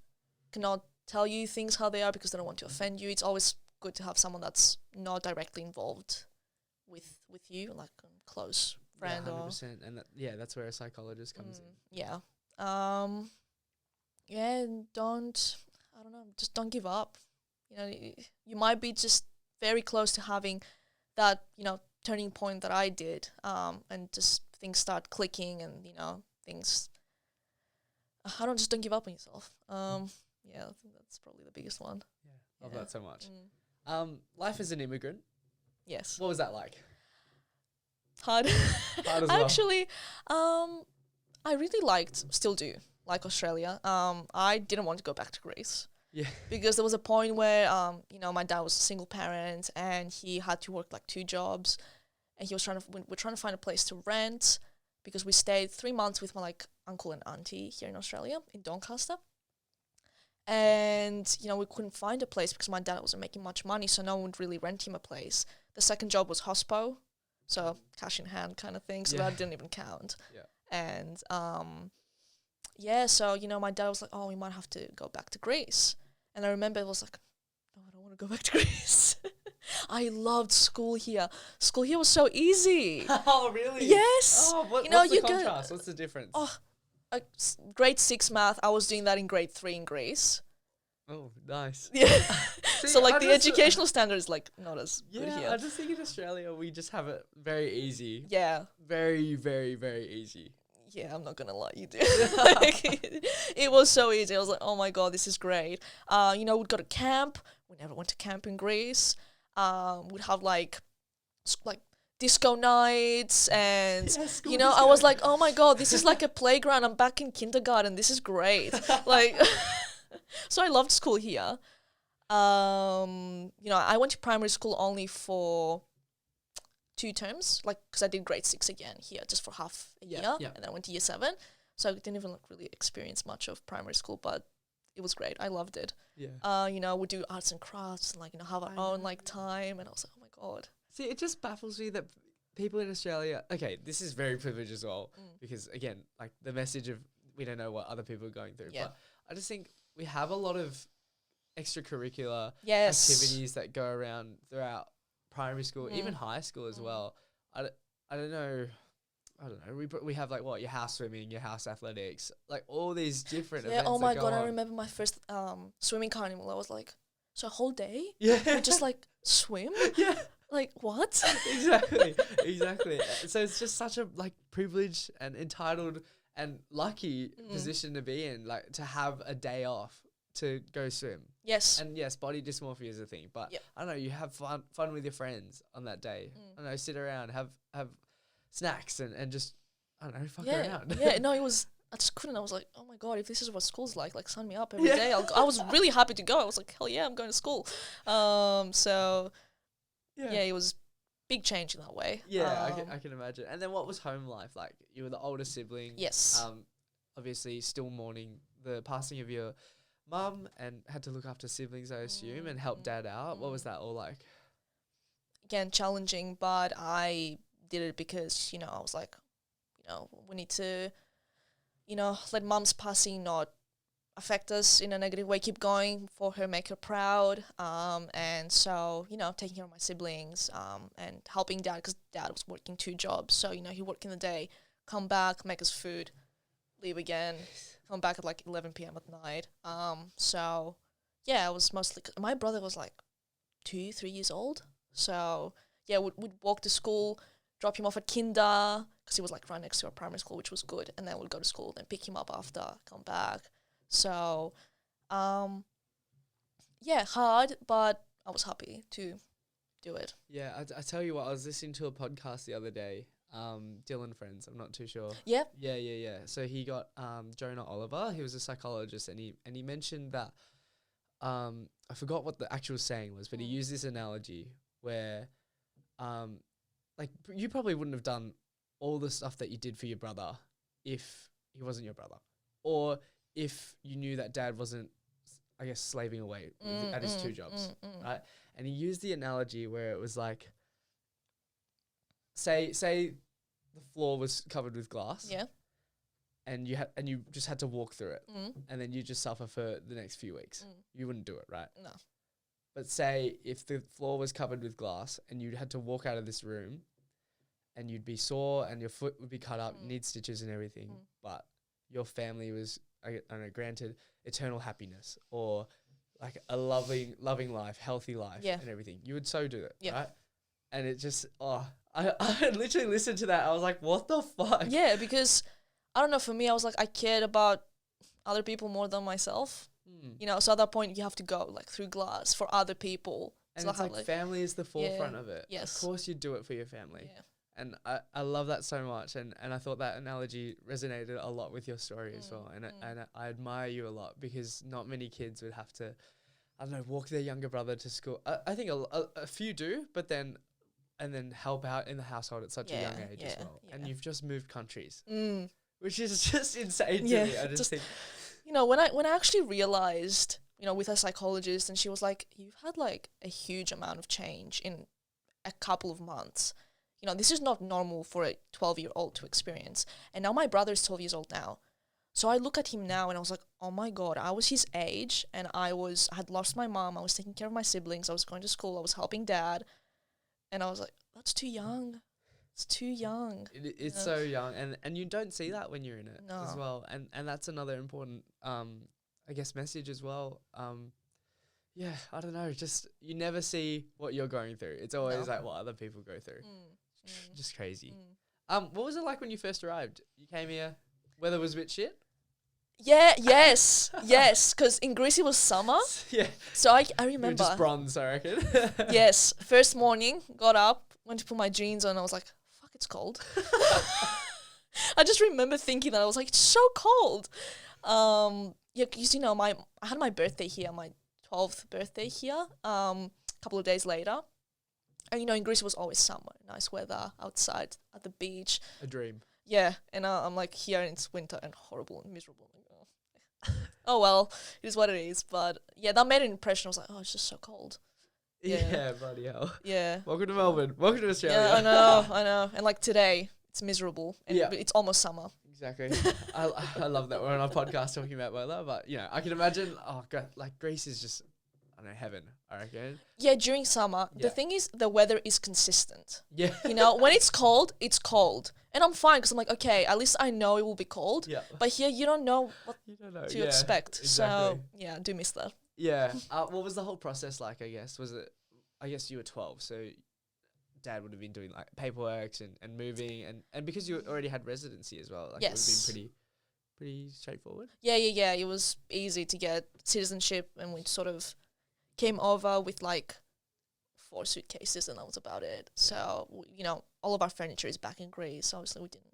cannot tell you things how they are because they don't want to offend you. It's always good to have someone that's not directly involved with you, like a close friend. 100%. And that's where a psychologist comes in. Yeah. And just don't give up. You might be just very close to having that, turning point that I did, and just things start clicking and, things, just don't give up on yourself. Yeah, I think that's probably the biggest one. Yeah, love that so much. Life as an immigrant. Yes. What was that like? Hard. Hard as well. Actually, I really still do like Australia. I didn't want to go back to Greece. Yeah. Because there was a point where, my dad was a single parent and he had to work like 2 jobs, and we're trying to find a place to rent because we stayed 3 months with my uncle and auntie here in Australia in Doncaster. And, we couldn't find a place because my dad wasn't making much money, so no one would really rent him a place. The second job was hospo, so cash in hand kind of thing, so that didn't even count. Yeah. And, so, my dad was like, oh, we might have to go back to Greece. And I remember it was like, no, I don't want to go back to Greece. I loved school here. School here was so easy. Oh, really? Yes. Oh, what's the contrast? What's the difference? Oh, grade 6 math, I was doing that in grade 3 in Greece. Oh, nice. Yeah. See, So the educational standard is not as good here. I just think in Australia we just have it very easy. Yeah. Very, very, very easy. Yeah, I'm not gonna lie, you do. It was so easy. I was like, oh my god, this is great. We'd go to camp. We never went to camp in Greece. We'd have like disco nights, and I was like, oh my god, this is like a playground. I'm back in kindergarten. This is great. So I loved school here. I went to primary school only for 2 terms, because I did grade 6 again here just for half a year, and then I went to year 7, so I didn't even really experience much of primary school, but it was great. I loved it. Yeah. We do arts and crafts and have our own time, and I was like, oh my god. See, it just baffles me that people in Australia. Okay, this is very privileged as well, because again, the message of we don't know what other people are going through. Yeah. But I just think we have a lot of extracurricular activities that go around throughout primary school, even high school as well. I don't know. We have your house swimming, your house athletics, all these different events. Oh my god, I remember my first swimming carnival. I was like, so a whole day? Yeah. We just swim? Yeah. What? Exactly. So it's just such a privileged and entitled and lucky position to be in, to have a day off to go swim. Yes. And yes, body dysmorphia is a thing, but I don't know, you have fun with your friends on that day. I don't know, sit around, have snacks and just, I don't know, fuck around. Yeah, no, I just couldn't. I was like, oh my god, if this is what school's like sign me up every day. I was really happy to go. I was like, hell yeah, I'm going to school. So it was big change in that way. Yeah, I can imagine. And then what was home life like? You were the older sibling. Yes. Obviously still mourning the passing of your mum and had to look after siblings, I assume, and help dad out. What was that all like? Again, challenging, but I did it because, I was like, we need to, let mum's passing not affect us in a negative way, keep going for her, make her proud. And so, taking care of my siblings and helping dad, because dad was working 2 jobs. So, he worked in the day, come back, make us food, leave again, come back at like 11 p.m. at night. So yeah, I was mostly, my brother was like 2-3 years old. So yeah, we'd walk to school, drop him off at kinder, because he was like right next to our primary school, which was good. And then we'd go to school, then pick him up after, come back. So, yeah, hard, but I was happy to do it. Yeah, I tell you what, I was listening to a podcast the other day, Dylan Friends, I'm not too sure. Yep. Yeah. So he got Jonah Oliver, he was a psychologist, and he mentioned that, I forgot what the actual saying was, but he used this analogy where, like, you probably wouldn't have done all the stuff that you did for your brother if he wasn't your brother, or if you knew that dad wasn't, I guess, slaving away at his 2 jobs, right? And he used the analogy where it was like, say the floor was covered with glass, Yeah. and you just had to walk through it, and then you just suffer for the next few weeks. You wouldn't do it, right? No. But say if the floor was covered with glass and you had to walk out of this room, and you'd be sore and your foot would be cut up, need stitches and everything, but your family was, I don't know, granted eternal happiness or like a loving life, healthy life, and everything, you would so do it, right? And it just, I literally listened to that. I was like, what the fuck? Yeah, because I don't know, for me, I was like, I cared about other people more than myself. You know, so at that point, you have to go like through glass for other people. And so it's like family is the forefront of it. Yes. Of course you do it for your family. Yeah. And I love that so much. And I thought that analogy resonated a lot with your story as well. And I admire you a lot, because not many kids would have to, I don't know, walk their younger brother to school. I think a few do, but then help out in the household at such a young age as well. And you've just moved countries, which is just insane to me. I just think, you know, when I actually realized, you know, with a psychologist, and she was like, you've had like a huge amount of change in a couple of months. You know, this is not normal for a 12-year-old to experience. And now my brother's 12 years old now. So I look at him now and I was like, oh my God, I was his age, and I had lost my mom. I was taking care of my siblings. I was going to school. I was helping dad. And I was like, that's too young. It's too young. It's so young. And you don't see that when you're in it as well. And that's another important, I guess, message as well. Yeah, I don't know. Just, you never see what you're going through. It's always like what other people go through. Just crazy. What was it like when you first arrived? You came here, weather was a bit shit? Yeah, yes, because in Greece it was summer. Yeah. So I remember. You were just bronze, I reckon. Yes, first morning, got up, went to put my jeans on, I was like, fuck, it's cold. I just remember thinking that. I was like, it's so cold. Yeah, because, you know, I had my birthday here, my 12th birthday here, a couple of days later. And, you know, in Greece it was always summer, nice weather, outside, at the beach. A dream. Yeah, and I'm like here and it's winter and horrible and miserable. Oh well, it is what it is. But yeah, that made an impression. I was like, oh, it's just so cold. Yeah, bloody hell. Yeah. Welcome to Melbourne. Welcome to Australia. Yeah, I know. And like today, it's miserable. And it's almost summer. Exactly. I love that we're on a podcast talking about weather, but you know, I can imagine. Oh God, like Greece is just, I don't know, heaven, I reckon. Yeah, during summer, the thing is, the weather is consistent. Yeah. You know, when it's cold, and I'm fine because I'm like, okay, at least I know it will be cold. Yeah. But here, you don't know what to expect. Exactly. So yeah, I do miss that. Yeah. What was the whole process like? I guess I guess you were 12, so Dad would have been doing like paperwork and moving, and because you already had residency as well, like it would have been pretty straightforward. Yeah. It was easy to get citizenship, and we sort of came over with like 4 suitcases, and that was about it. So, you know, all of our furniture is back in Greece. Obviously, we didn't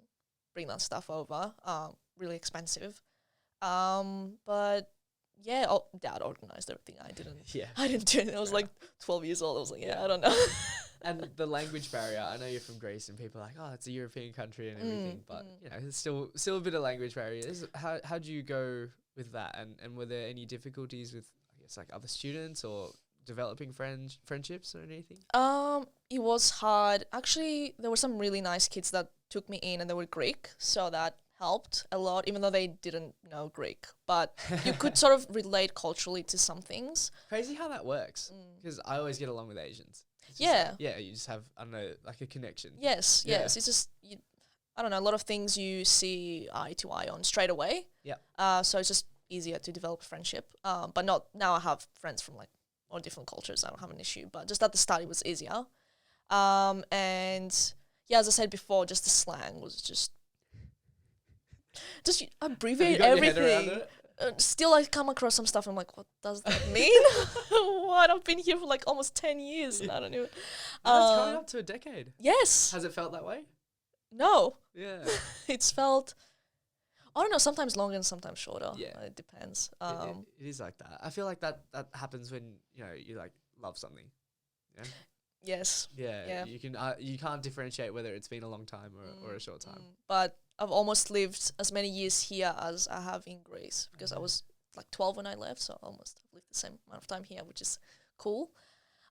bring that stuff over. Really expensive. But yeah, Dad organized everything. I didn't do it. I was like 12 years old. I was like, I don't know. And the language barrier, I know you're from Greece and people are like, oh, it's a European country and everything, but you know, it's still a bit of language barriers. How do you go with that? And were there any difficulties with, I guess, like other students or developing friendships or anything? It was hard. Actually, there were some really nice kids that took me in, and they were Greek, so that helped a lot, even though they didn't know Greek. But you could sort of relate culturally to some things. Crazy how that works, because I always get along with Asians. Yeah. Like, you just have, I don't know, like a connection. Yes. It's just, I don't know, a lot of things you see eye to eye on straight away. Yeah. So it's just easier to develop a friendship. But not now. I have friends from like all different cultures. I don't have an issue. But just at the start, it was easier. And yeah, as I said before, just the slang was just abbreviate everything. Still, I come across some stuff. I'm like, what does that mean? What? I've been here for like almost 10 years, and I don't know. That's coming up to a decade. Yes. Has it felt that way? No. Yeah. It's felt, I don't know, sometimes longer and sometimes shorter. Yeah. It depends. It is like that. I feel like that happens when, you like love something. Yeah. Yes. Yeah. You can't differentiate whether it's been a long time or a short time. But I've almost lived as many years here as I have in Greece, because I was like 12 when I left, so I almost lived the same amount of time here, which is cool.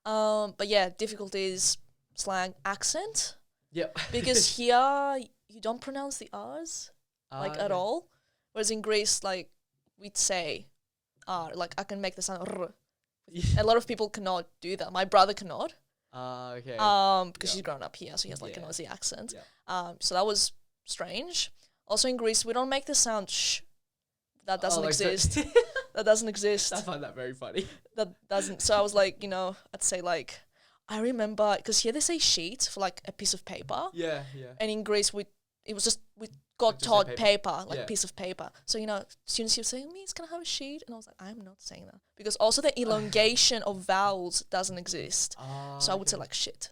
But yeah, difficulties, slang, accent. Yep. Because here you don't pronounce the R's at all. Whereas in Greece, like we'd say R, like I can make the sound R. A lot of people cannot do that. My brother cannot. Okay. Because he's grown up here, so he has like an Aussie accent. Yeah. So that was strange. Also in Greece, we don't make the sound sh. That doesn't exist. That doesn't exist. I find that very funny. That doesn't. So I was like, I'd say like, I remember, because here they say sheet for like a piece of paper. Yeah. And in Greece, we got taught paper, like piece of paper. So, students here saying, "Miss, can I have a sheet?" And I was like, I'm not saying that. Because also the elongation of vowels doesn't exist. So I would say like shit.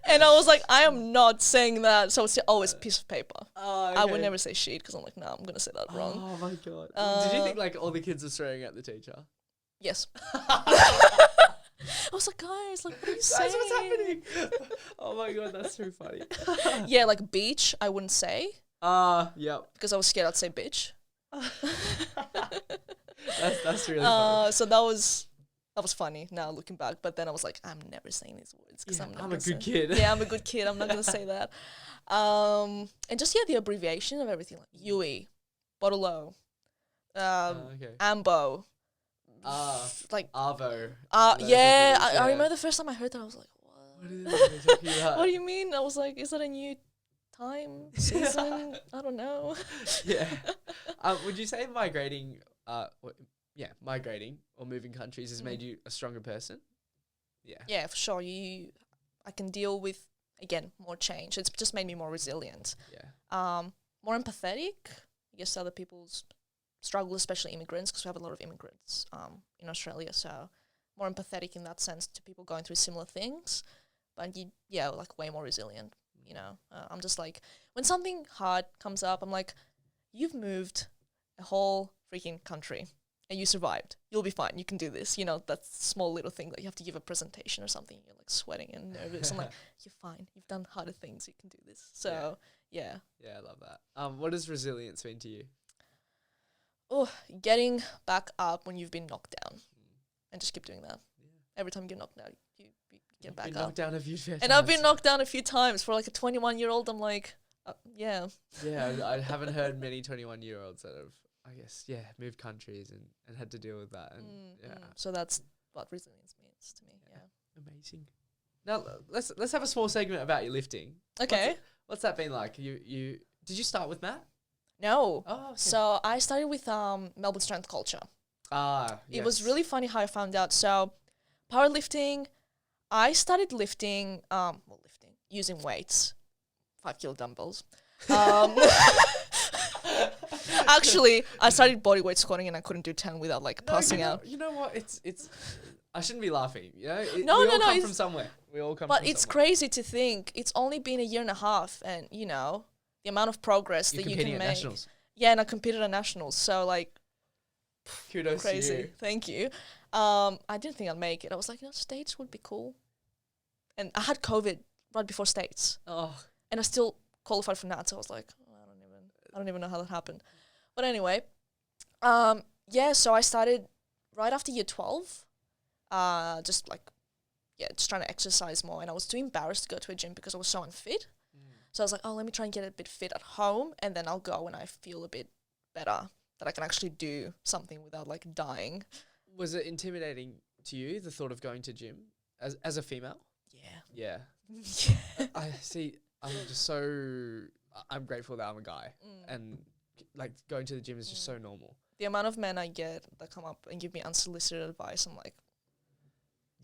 And I was like, I am not saying that. So it's always piece of paper. Okay. I would never say sheet because I'm like, no, I'm going to say that wrong. Oh my God. Did you think like all the kids are swearing at the teacher? Yes. I was like, guys, like, what are you saying? Guys, what's happening? Oh my God, that's so funny. Yeah, like beach, I wouldn't say. Yep. Because I was scared I'd say bitch. That's really funny. So that was funny now looking back. But then I was like, I'm never saying these words because I'm a good kid. Yeah, I'm a good kid. I'm not going to say that. And just, the abbreviation of everything, like UE, Bottle-O, Ambo. Like Arvo. Yeah, I remember the first time I heard that, I was like, what is it talking about? What do you mean? I was like, is that a new time, season? I don't know. Yeah. Would you say migrating or moving countries has made you a stronger person? Yeah. Yeah, for sure. I can deal with, again, more change. It's just made me more resilient. Yeah. More empathetic, I guess, to other people's struggle, especially immigrants, because we have a lot of immigrants in Australia, so more empathetic in that sense to people going through similar things, but like way more resilient, I'm just like, when something hard comes up, I'm like, you've moved a whole freaking country and you survived, you'll be fine, you can do this, that small little thing that you have to give a presentation or something, you're like sweating and nervous. I'm like, you're fine, you've done harder things, you can do this. So yeah, I love that. What does resilience mean to you? Oh, getting back up when you've been knocked down, and just keep doing that. Yeah. Every time you get knocked down, you get back up. Knocked down a few times. And I've been knocked down a few times. For like a 21-year-old, I'm like, yeah. Yeah, I haven't heard many 21-year-olds that have, I guess, moved countries and had to deal with that. And So that's what resilience means to me. Yeah. Amazing. Now let's have a small segment about your lifting. Okay. What's that been like? Did you start with Matt? No. Oh, okay. So I started with Melbourne Strength Culture. Yes. It was really funny how I found out. So powerlifting, I started lifting, using weights, 5 kilo dumbbells. Actually, I started bodyweight squatting and I couldn't do 10 without passing out. You know what? It's I shouldn't be laughing. We all come from somewhere. We all come from somewhere. But it's crazy to think it's only been a year and a half, and the amount of progress that you can make. Nationals. Yeah, and I competed at nationals. So kudos crazy. to you. Thank you. I didn't think I'd make it. I was like, States would be cool. And I had COVID right before States. Oh. And I still qualified for NAT. So I was like, I don't even know how that happened. But anyway, so I started right after year 12. Just trying to exercise more. And I was too embarrassed to go to a gym because I was so unfit. So I was like, let me try and get a bit fit at home, and then I'll go when I feel a bit better, that I can actually do something without dying. Was it intimidating to you, the thought of going to gym as a female? Yeah. Yeah. I see. I'm just so. I'm grateful that I'm a guy, and like going to the gym is just so normal. The amount of men I get that come up and give me unsolicited advice, I'm like,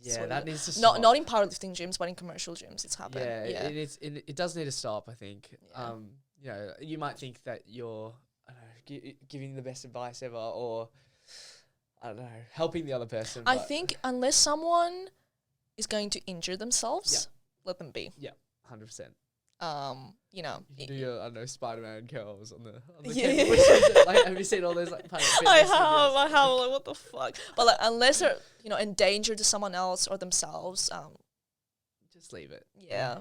yeah, that needs to stop. Not in powerlifting gyms, but in commercial gyms, it's happened. Yeah, it does need to stop. I think. Yeah. You know, you might think that you're, I don't know, giving the best advice ever, or I don't know, helping the other person. I think unless someone is going to injure themselves, let them be. Yeah, 100%. You know, you do your, I don't know, Spider-Man curls on the yeah. cable. Like, have you seen all those like Planet Fitness I videos? have, like, what the fuck? But like, unless they're, you know, endanger to someone else or themselves, just leave it. Yeah.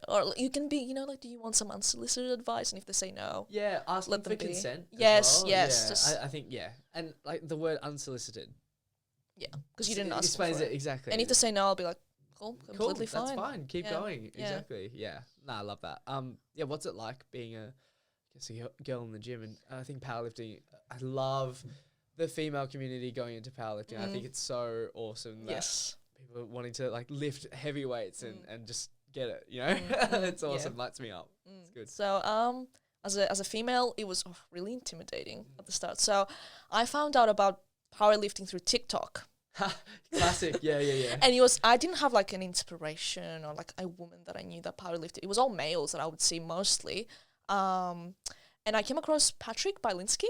Or you can be, you know, like, do you want some unsolicited advice? And if they say no, ask them for consent. Yes, well. yes. Yeah, I think and like the word unsolicited. Yeah, because you didn't ask. Explains it exactly. And if they say no, I'll be like, cool, completely fine. That's fine. Keep going. Exactly. Yeah. Nah, I love that. Yeah. What's it like being a girl in the gym? And I think powerlifting. I love the female community going into powerlifting. I think it's so awesome. That people are wanting to like lift heavy weights and just get it. You know, it's awesome. Lights me up. It's good. So as a female, it was really intimidating at the start. So I found out about powerlifting through TikTok. Classic. Yeah. And I didn't have like an inspiration or like a woman that I knew that powerlifted. It was all males that I would see mostly. And I came across Patrick Bylinski.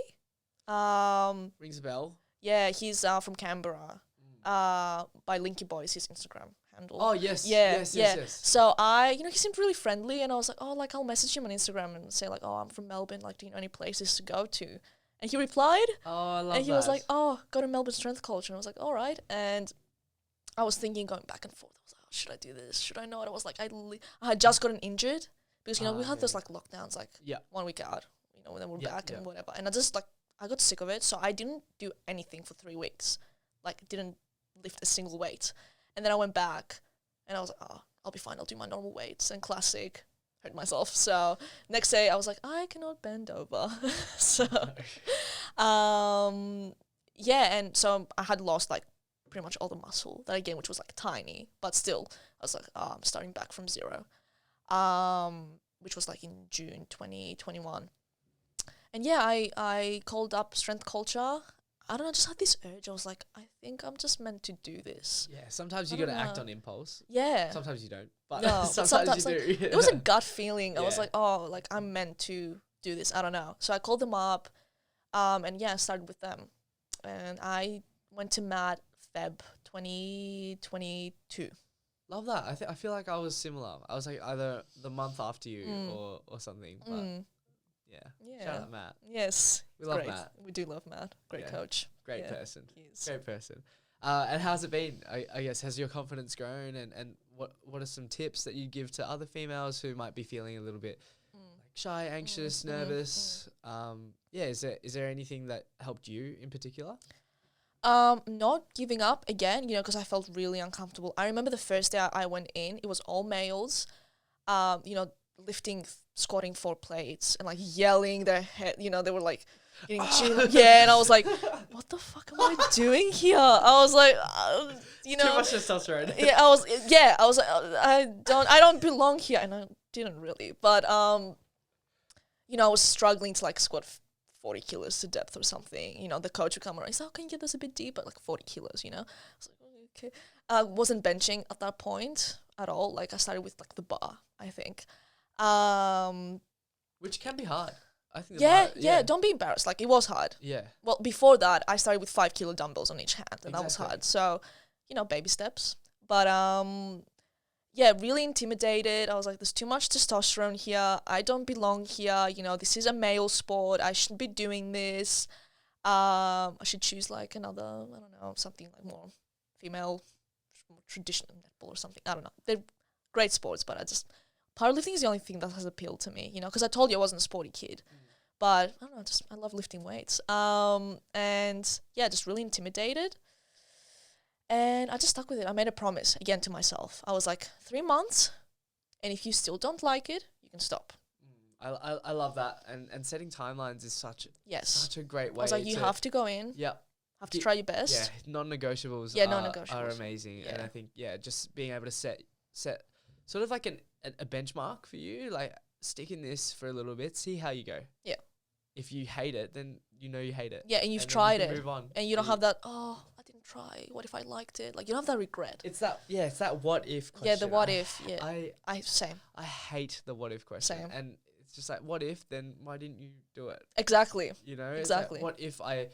Rings a bell. Yeah, he's from Canberra. By Linky Boy is his Instagram handle. Oh yes. Yeah. Yes. So he seemed really friendly, and I was like, oh, like I'll message him on Instagram and say like, oh, I'm from Melbourne. Like, do you know any places to go to? And he replied. Oh, I love that. And he was like, oh, go to Melbourne Strength Culture. And I was like, all right. And I was thinking, going back and forth. I was like, oh, should I do this? Should I not? I was like, I had just gotten injured because, you know, we had those like lockdowns, like 1 week out, you know, and then we're back and whatever. And I just like, I got sick of it. So I didn't do anything for 3 weeks. Like, didn't lift a single weight. And then I went back and I was like, oh, I'll be fine. I'll do my normal weights. And classic, hurt myself. So next day I was like, I cannot bend over. So, and so I had lost like pretty much all the muscle that I gained, which was like tiny, but still I was like, oh, I'm starting back from zero, which was like in June 2021. And yeah, I called up Strength Culture. I don't know, I just had this urge. I was like, I think I'm just meant to do this. Yeah, sometimes you got to act on impulse. Yeah. Sometimes you don't. But no, sometimes you do. Like, it was a gut feeling. I was like, oh, like I'm meant to do this. I don't know. So I called them up, and I started with them. And I went to Matt Feb 2022. Love that. I feel like I was similar. I was like either the month after you or something. But yeah. Shout out Matt. Yes. We love Matt. We do love Matt. Great coach. Great person. He is. Great person. And how's it been? I guess, has your confidence grown? And what are some tips that you give to other females who might be feeling a little bit like shy, anxious, nervous? Is there anything that helped you in particular? Not giving up again, you know, because I felt really uncomfortable. I remember the first day I went in, it was all males, you know, lifting, squatting 4 plates and like yelling their head, you know, they were like getting and I was like, what the fuck am I doing here? I was like, you know, too much testosterone. I was like, I don't belong here, and I didn't really, but you know, I was struggling to like squat 40 kilos to depth or something. You know, the coach would come around, he's like, oh, can you get this a bit deeper, like 40 kilos, you know? I was like, oh, okay. I wasn't benching at that point at all. Like I started with like the bar, I think. Which can be hard. I think. Yeah. Don't be embarrassed. Like it was hard. Yeah. Well, before that, I started with 5 kilo dumbbells on each hand, and that was hard. So, you know, baby steps. But really intimidated. I was like, there's too much testosterone here. I don't belong here. You know, this is a male sport. I shouldn't be doing this. I should choose like another, I don't know, something like more female, more traditional netball or something. I don't know. They're great sports, but powerlifting is the only thing that has appealed to me, you know, because I told you I wasn't a sporty kid. But I don't know, I love lifting weights. Just really intimidated. And I just stuck with it. I made a promise again to myself. I was like, 3 months, and if you still don't like it, you can stop. I love that. And setting timelines is such a great way. I was like, you have to go in. Yep. Have to try your best. Yeah, non-negotiables are amazing. Yeah. And I think, just being able to set sort of like a benchmark for you. Like, stick in this for a little bit, see how you go. Yeah. If you hate it, then you know you hate it. Yeah, and you've then tried you can it. move on. And you don't have that, oh, I didn't try. What if I liked it? Like, you don't have that regret. It's that what if question. Yeah, the what if. Yeah. Same. I hate the what if question. Same. And it's just like, what if, then why didn't you do it? Exactly. You know? Exactly. Like, what if I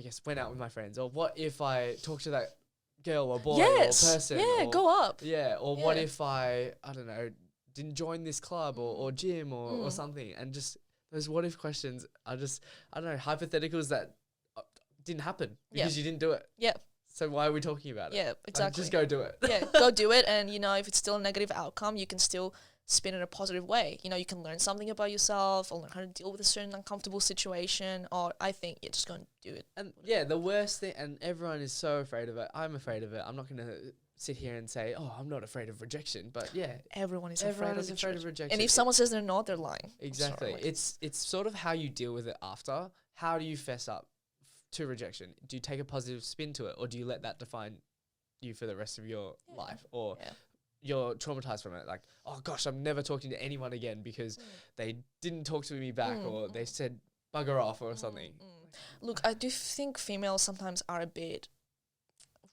guess, went out with my friends? Or what if I talked to that girl or boy or person? Yeah, or, go up. Yeah, or what if I don't know, didn't join this club or gym or something? And just those what if questions are just, I don't know, hypotheticals that didn't happen because you didn't do it. Yeah. So why are we talking about it? Yeah, exactly. Just go do it. Yeah, go do it. And, you know, if it's still a negative outcome, you can still spin it in a positive way. You know, you can learn something about yourself or learn how to deal with a certain uncomfortable situation. Or I think, just go and do it. And yeah, the worst thing, and everyone is so afraid of it. I'm afraid of it. I'm not going to sit here and say, oh, I'm not afraid of rejection. But yeah, everyone is afraid of rejection. And if it, someone says they're not, they're lying. Exactly. It's sort of how you deal with it after. How do you fess up to rejection? Do you take a positive spin to it, or do you let that define you for the rest of your life? Or you're traumatized from it, like, oh gosh, I'm never talking to anyone again because they didn't talk to me back or they said bugger off or something. Look, I do think females sometimes are a bit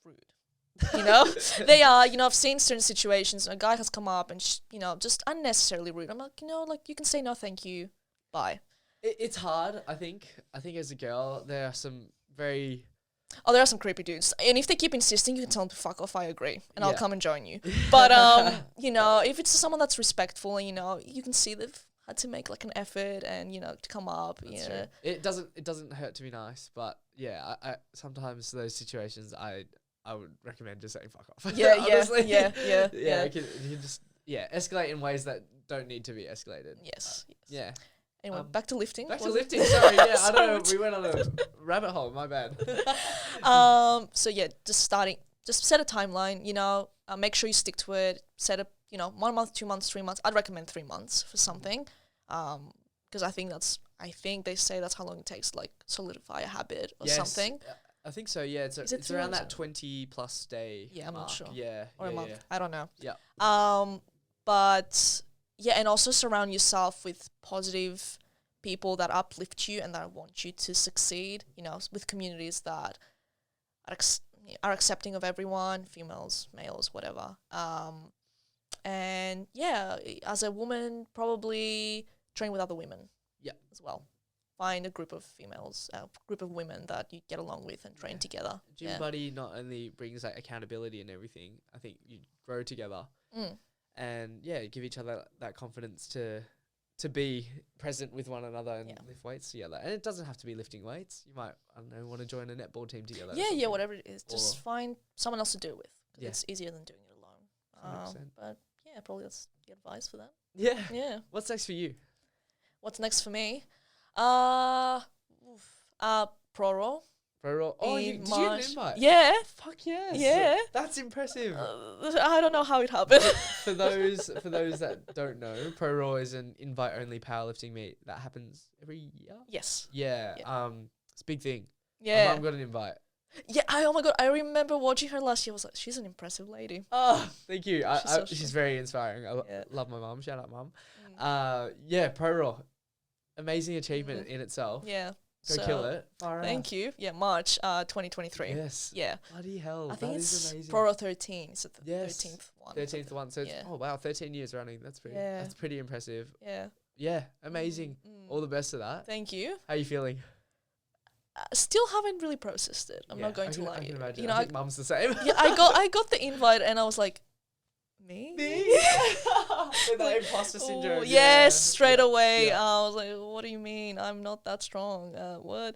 rude. You know, they are, you know, I've seen certain situations, a guy has come up and, you know, just unnecessarily rude. I'm like, you know, like, you can say no, thank you, bye. It's hard, I think. I think as a girl, there are some very... Oh, there are some creepy dudes. And if they keep insisting, you can tell them to fuck off, I agree. And I'll come and join you. But, you know, if it's someone that's respectful and, you know, you can see they've had to make, like, an effort and, you know, to come up. That's true. It doesn't hurt to be nice, but, yeah, I sometimes those situations, I would recommend just saying fuck off. Yeah, yeah. Yeah. You can just, escalate in ways that don't need to be escalated. Yes. Yeah. Anyway, back to lifting. Sorry, yeah, I don't know. We went on a rabbit hole. My bad. So yeah, just set a timeline. You know, make sure you stick to it. Set up, you know, 1 month, 2 months, 3 months. I'd recommend 3 months for something, because I think they say that's how long it takes, like, solidify a habit or something. I think so. Yeah, it's around that 20+ day. Yeah, I'm not sure. Yeah, or a month. Yeah. I don't know. Yeah. But yeah, and also surround yourself with positive people that uplift you and that want you to succeed. You know, with communities that are accepting of everyone, females, males, whatever. And yeah, as a woman, probably train with other women. Yeah, as well. Find a group of females, a group of women that you get along with and train together. Gym buddy not only brings like accountability and everything, I think you grow together and give each other that confidence to be present with one another and lift weights together. And it doesn't have to be lifting weights. You might, I don't know, want to join a netball team together. Yeah, whatever it is. Just find someone else to do it with. It's easier than doing it alone. 100%. But yeah, probably that's the advice for that. Yeah. Yeah. What's next for you? What's next for me? Pro-roll. Pro-roll. Oh, did you get an invite? Yeah. Fuck yes. Yeah. That's impressive. I don't know how it happened. For those that don't know, Pro-roll is an invite-only powerlifting meet that happens every year. Yes. Yeah. It's a big thing. Yeah. My mum got an invite. Yeah. Oh my god, I remember watching her last year. I was like, she's an impressive lady. Oh, thank you. She's very inspiring. I love my mum. Shout out, mum. Yeah, Pro-roll. Amazing achievement in itself. Yeah. Go kill it. Thank you. Yeah, March 2023. Yes. Yeah. Bloody hell. I think that it's is amazing. Pro-roll 13. It's the 13th one. 13th one. So it's, oh wow, 13 years running. That's pretty impressive. Yeah. Yeah, amazing. All the best of that. Thank you. How are you feeling? Still haven't really processed it. I'm not going to lie. I can imagine. You know, I think mum's the same. Yeah, I got the invite and I was like, me? With that imposter syndrome. Yes, straight away. I was like, what do you mean? I'm not that strong. What?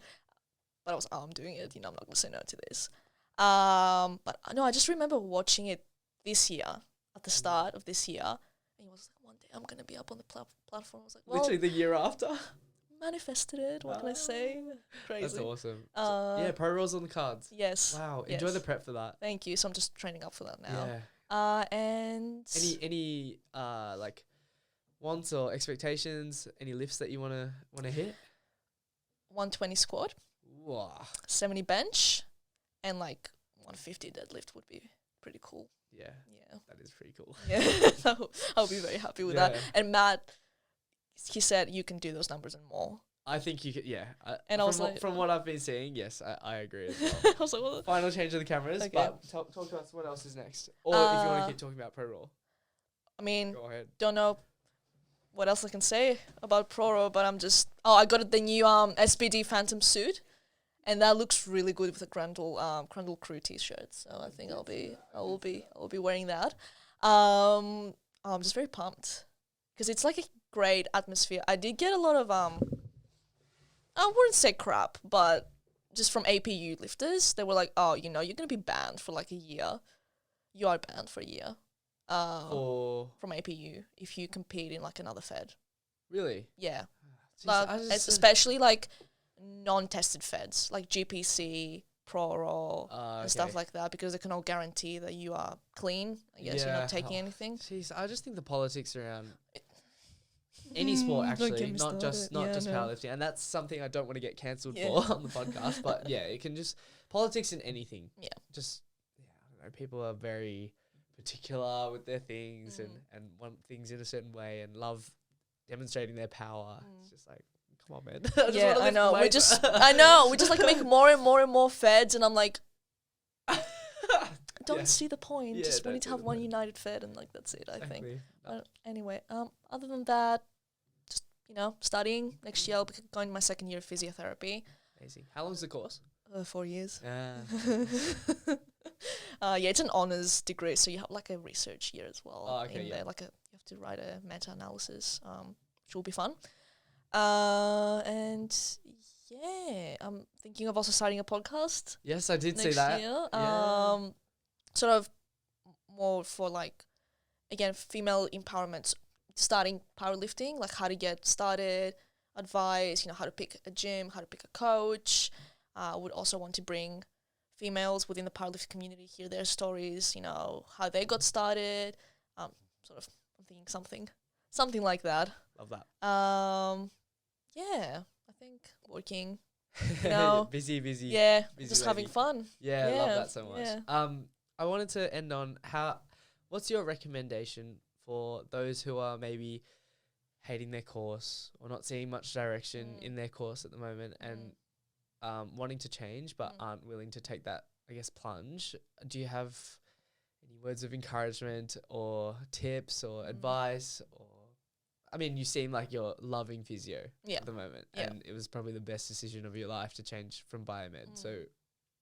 But I was, I'm doing it. You know, I'm not going to say no to this. But no, I just remember watching it this year, at the start of this year. And it was like, one day I'm going to be up on the platform. I was like, well, literally the year after. Manifested it. What can I say? Crazy. That's awesome. Yeah, Pro-roll's on the cards. Yes. Wow. Enjoy the prep for that. Thank you. So I'm just training up for that now. Yeah. And any like wants or expectations? Any lifts that you wanna hit? 120 squat. Wow. 70 bench, and like 150 deadlift would be pretty cool. Yeah. Yeah. That is pretty cool. Yeah. I'll be very happy with that. And Matt, he said you can do those numbers and more. I think you could, yeah. And from what I've been seeing, yes, I agree as well. I was like, well, final change of the cameras, okay. but talk to us what else is next. Or if you want to keep talking about Pro Raw. I mean, go ahead. Don't know what else I can say about Pro Raw, but I got the new SPD Phantom suit, and that looks really good with the Grundle Crew t-shirt. So I think I will be wearing that. I'm just very pumped because it's like a great atmosphere. I did get a lot of I wouldn't say crap, but just from APU lifters, they were like, oh, you're gonna be banned for like a year. You are banned for a year. From APU if you compete in like another fed. Really? Yeah. Especially like non-tested feds like GPC, Pro Raw, and stuff like that, because they can all guarantee that you are clean. I guess you're not taking anything. Jeez, I just think the politics around any sport, actually, not just powerlifting, and that's something I don't want to get cancelled for on the podcast. But yeah, it can just politics in anything. Yeah. Just I don't know. People are very particular with their things and want things in a certain way and love demonstrating their power. It's just like, come on, man. I know. We just like make more and more and more feds, and I'm like, don't see the point. We need to have one united fed, and like that's it. I think. Anyway, other than that, just studying next year. I'll be going to my second year of physiotherapy. Amazing. How long's the course? 4 years. It's an honors degree, so you have like a research year as well. Oh, okay, there, like you have to write a meta-analysis, which will be fun. And yeah, I'm thinking of also starting a podcast. Yes, I did see that. Year. Sort of more for like, again, female empowerment, starting powerlifting, like how to get started, advice, how to pick a gym, how to pick a coach. I would also want to bring females within the powerlifting community, hear their stories, how they got started. I'm thinking something like that. Love that. Yeah, I think working, busy. Yeah, busy just lady. having fun. Yeah, I love that so much. Yeah. I wanted to end on what's your recommendation for those who are maybe hating their course or not seeing much direction in their course at the moment and wanting to change but aren't willing to take that, I guess, plunge? Do you have any words of encouragement or tips or advice? Or I mean, you seem like you're loving physio at the moment, and it was probably the best decision of your life to change from biomed. So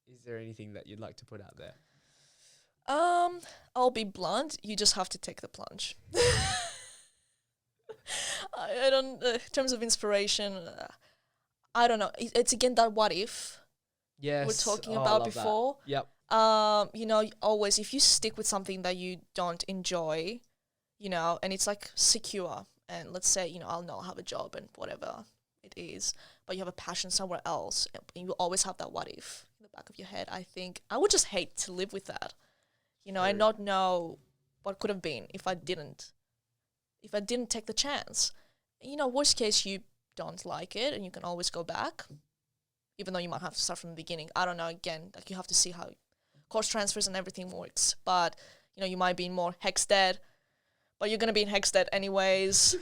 is there anything that you'd like to put out there? I'll be blunt. You just have to take the plunge. I don't. In terms of inspiration, I don't know. It's again that what if. Yes. We're talking about before. That. Yep. Always if you stick with something that you don't enjoy, and it's like secure, and let's say I'll not have a job and whatever it is, but you have a passion somewhere else, and you always have that what if in the back of your head. I think I would just hate to live with that. I not know what could have been if I didn't take the chance. Worst case, you don't like it and you can always go back, even though you might have to start from the beginning. I don't know, again, like you have to see how course transfers and everything works. But, you might be in more Hexted, but you're going to be in Hexted anyways.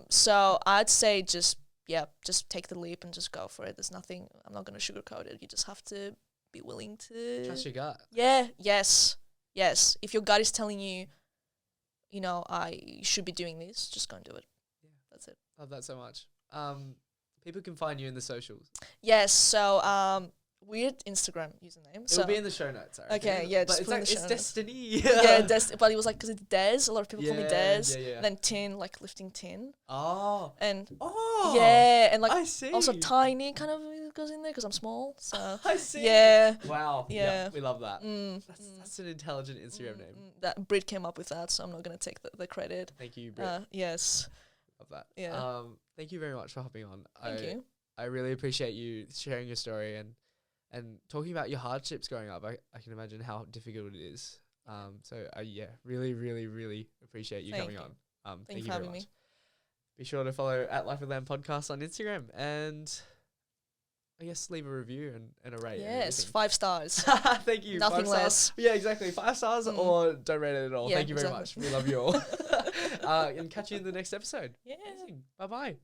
So I'd say just take the leap and just go for it. There's nothing, I'm not going to sugarcoat it. You just have to be willing to... Trust your gut. Yeah, yes. If your gut is telling you, I should be doing this, just go and do it. Yeah. That's it. Love that so much. People can find you in the socials. Yes, so weird Instagram username. It'll be in the show notes. Okay, yeah, but just put in the show notes. Destiny. Yeah, but it was like, because it's Des. A lot of people call me Des. Yeah. And then Tin, like lifting tin. Oh. And yeah, and like I see. Also tiny kind of goes in there because I'm small. So I see. Yeah. Wow. Yeah. We love that. That's an intelligent Instagram name. That Brit came up with that, so I'm not gonna take the credit. Thank you, Brit. Yes. Love that. Yeah. Thank you very much for hopping on. Thank you. I really appreciate you sharing your story and talking about your hardships growing up. I can imagine how difficult it is. So really, really, really appreciate you coming on. Thank you for having me. Be sure to follow @Life with Lamb podcast on Instagram, and I guess leave a review and a rate. Yes, 5 stars. Thank you. Nothing 5 less. stars. Yeah, exactly. 5 stars or don't rate it at all. Yeah, Thank you very exactly. much. We love you all. And catch you in the next episode. Yeah. Bye bye.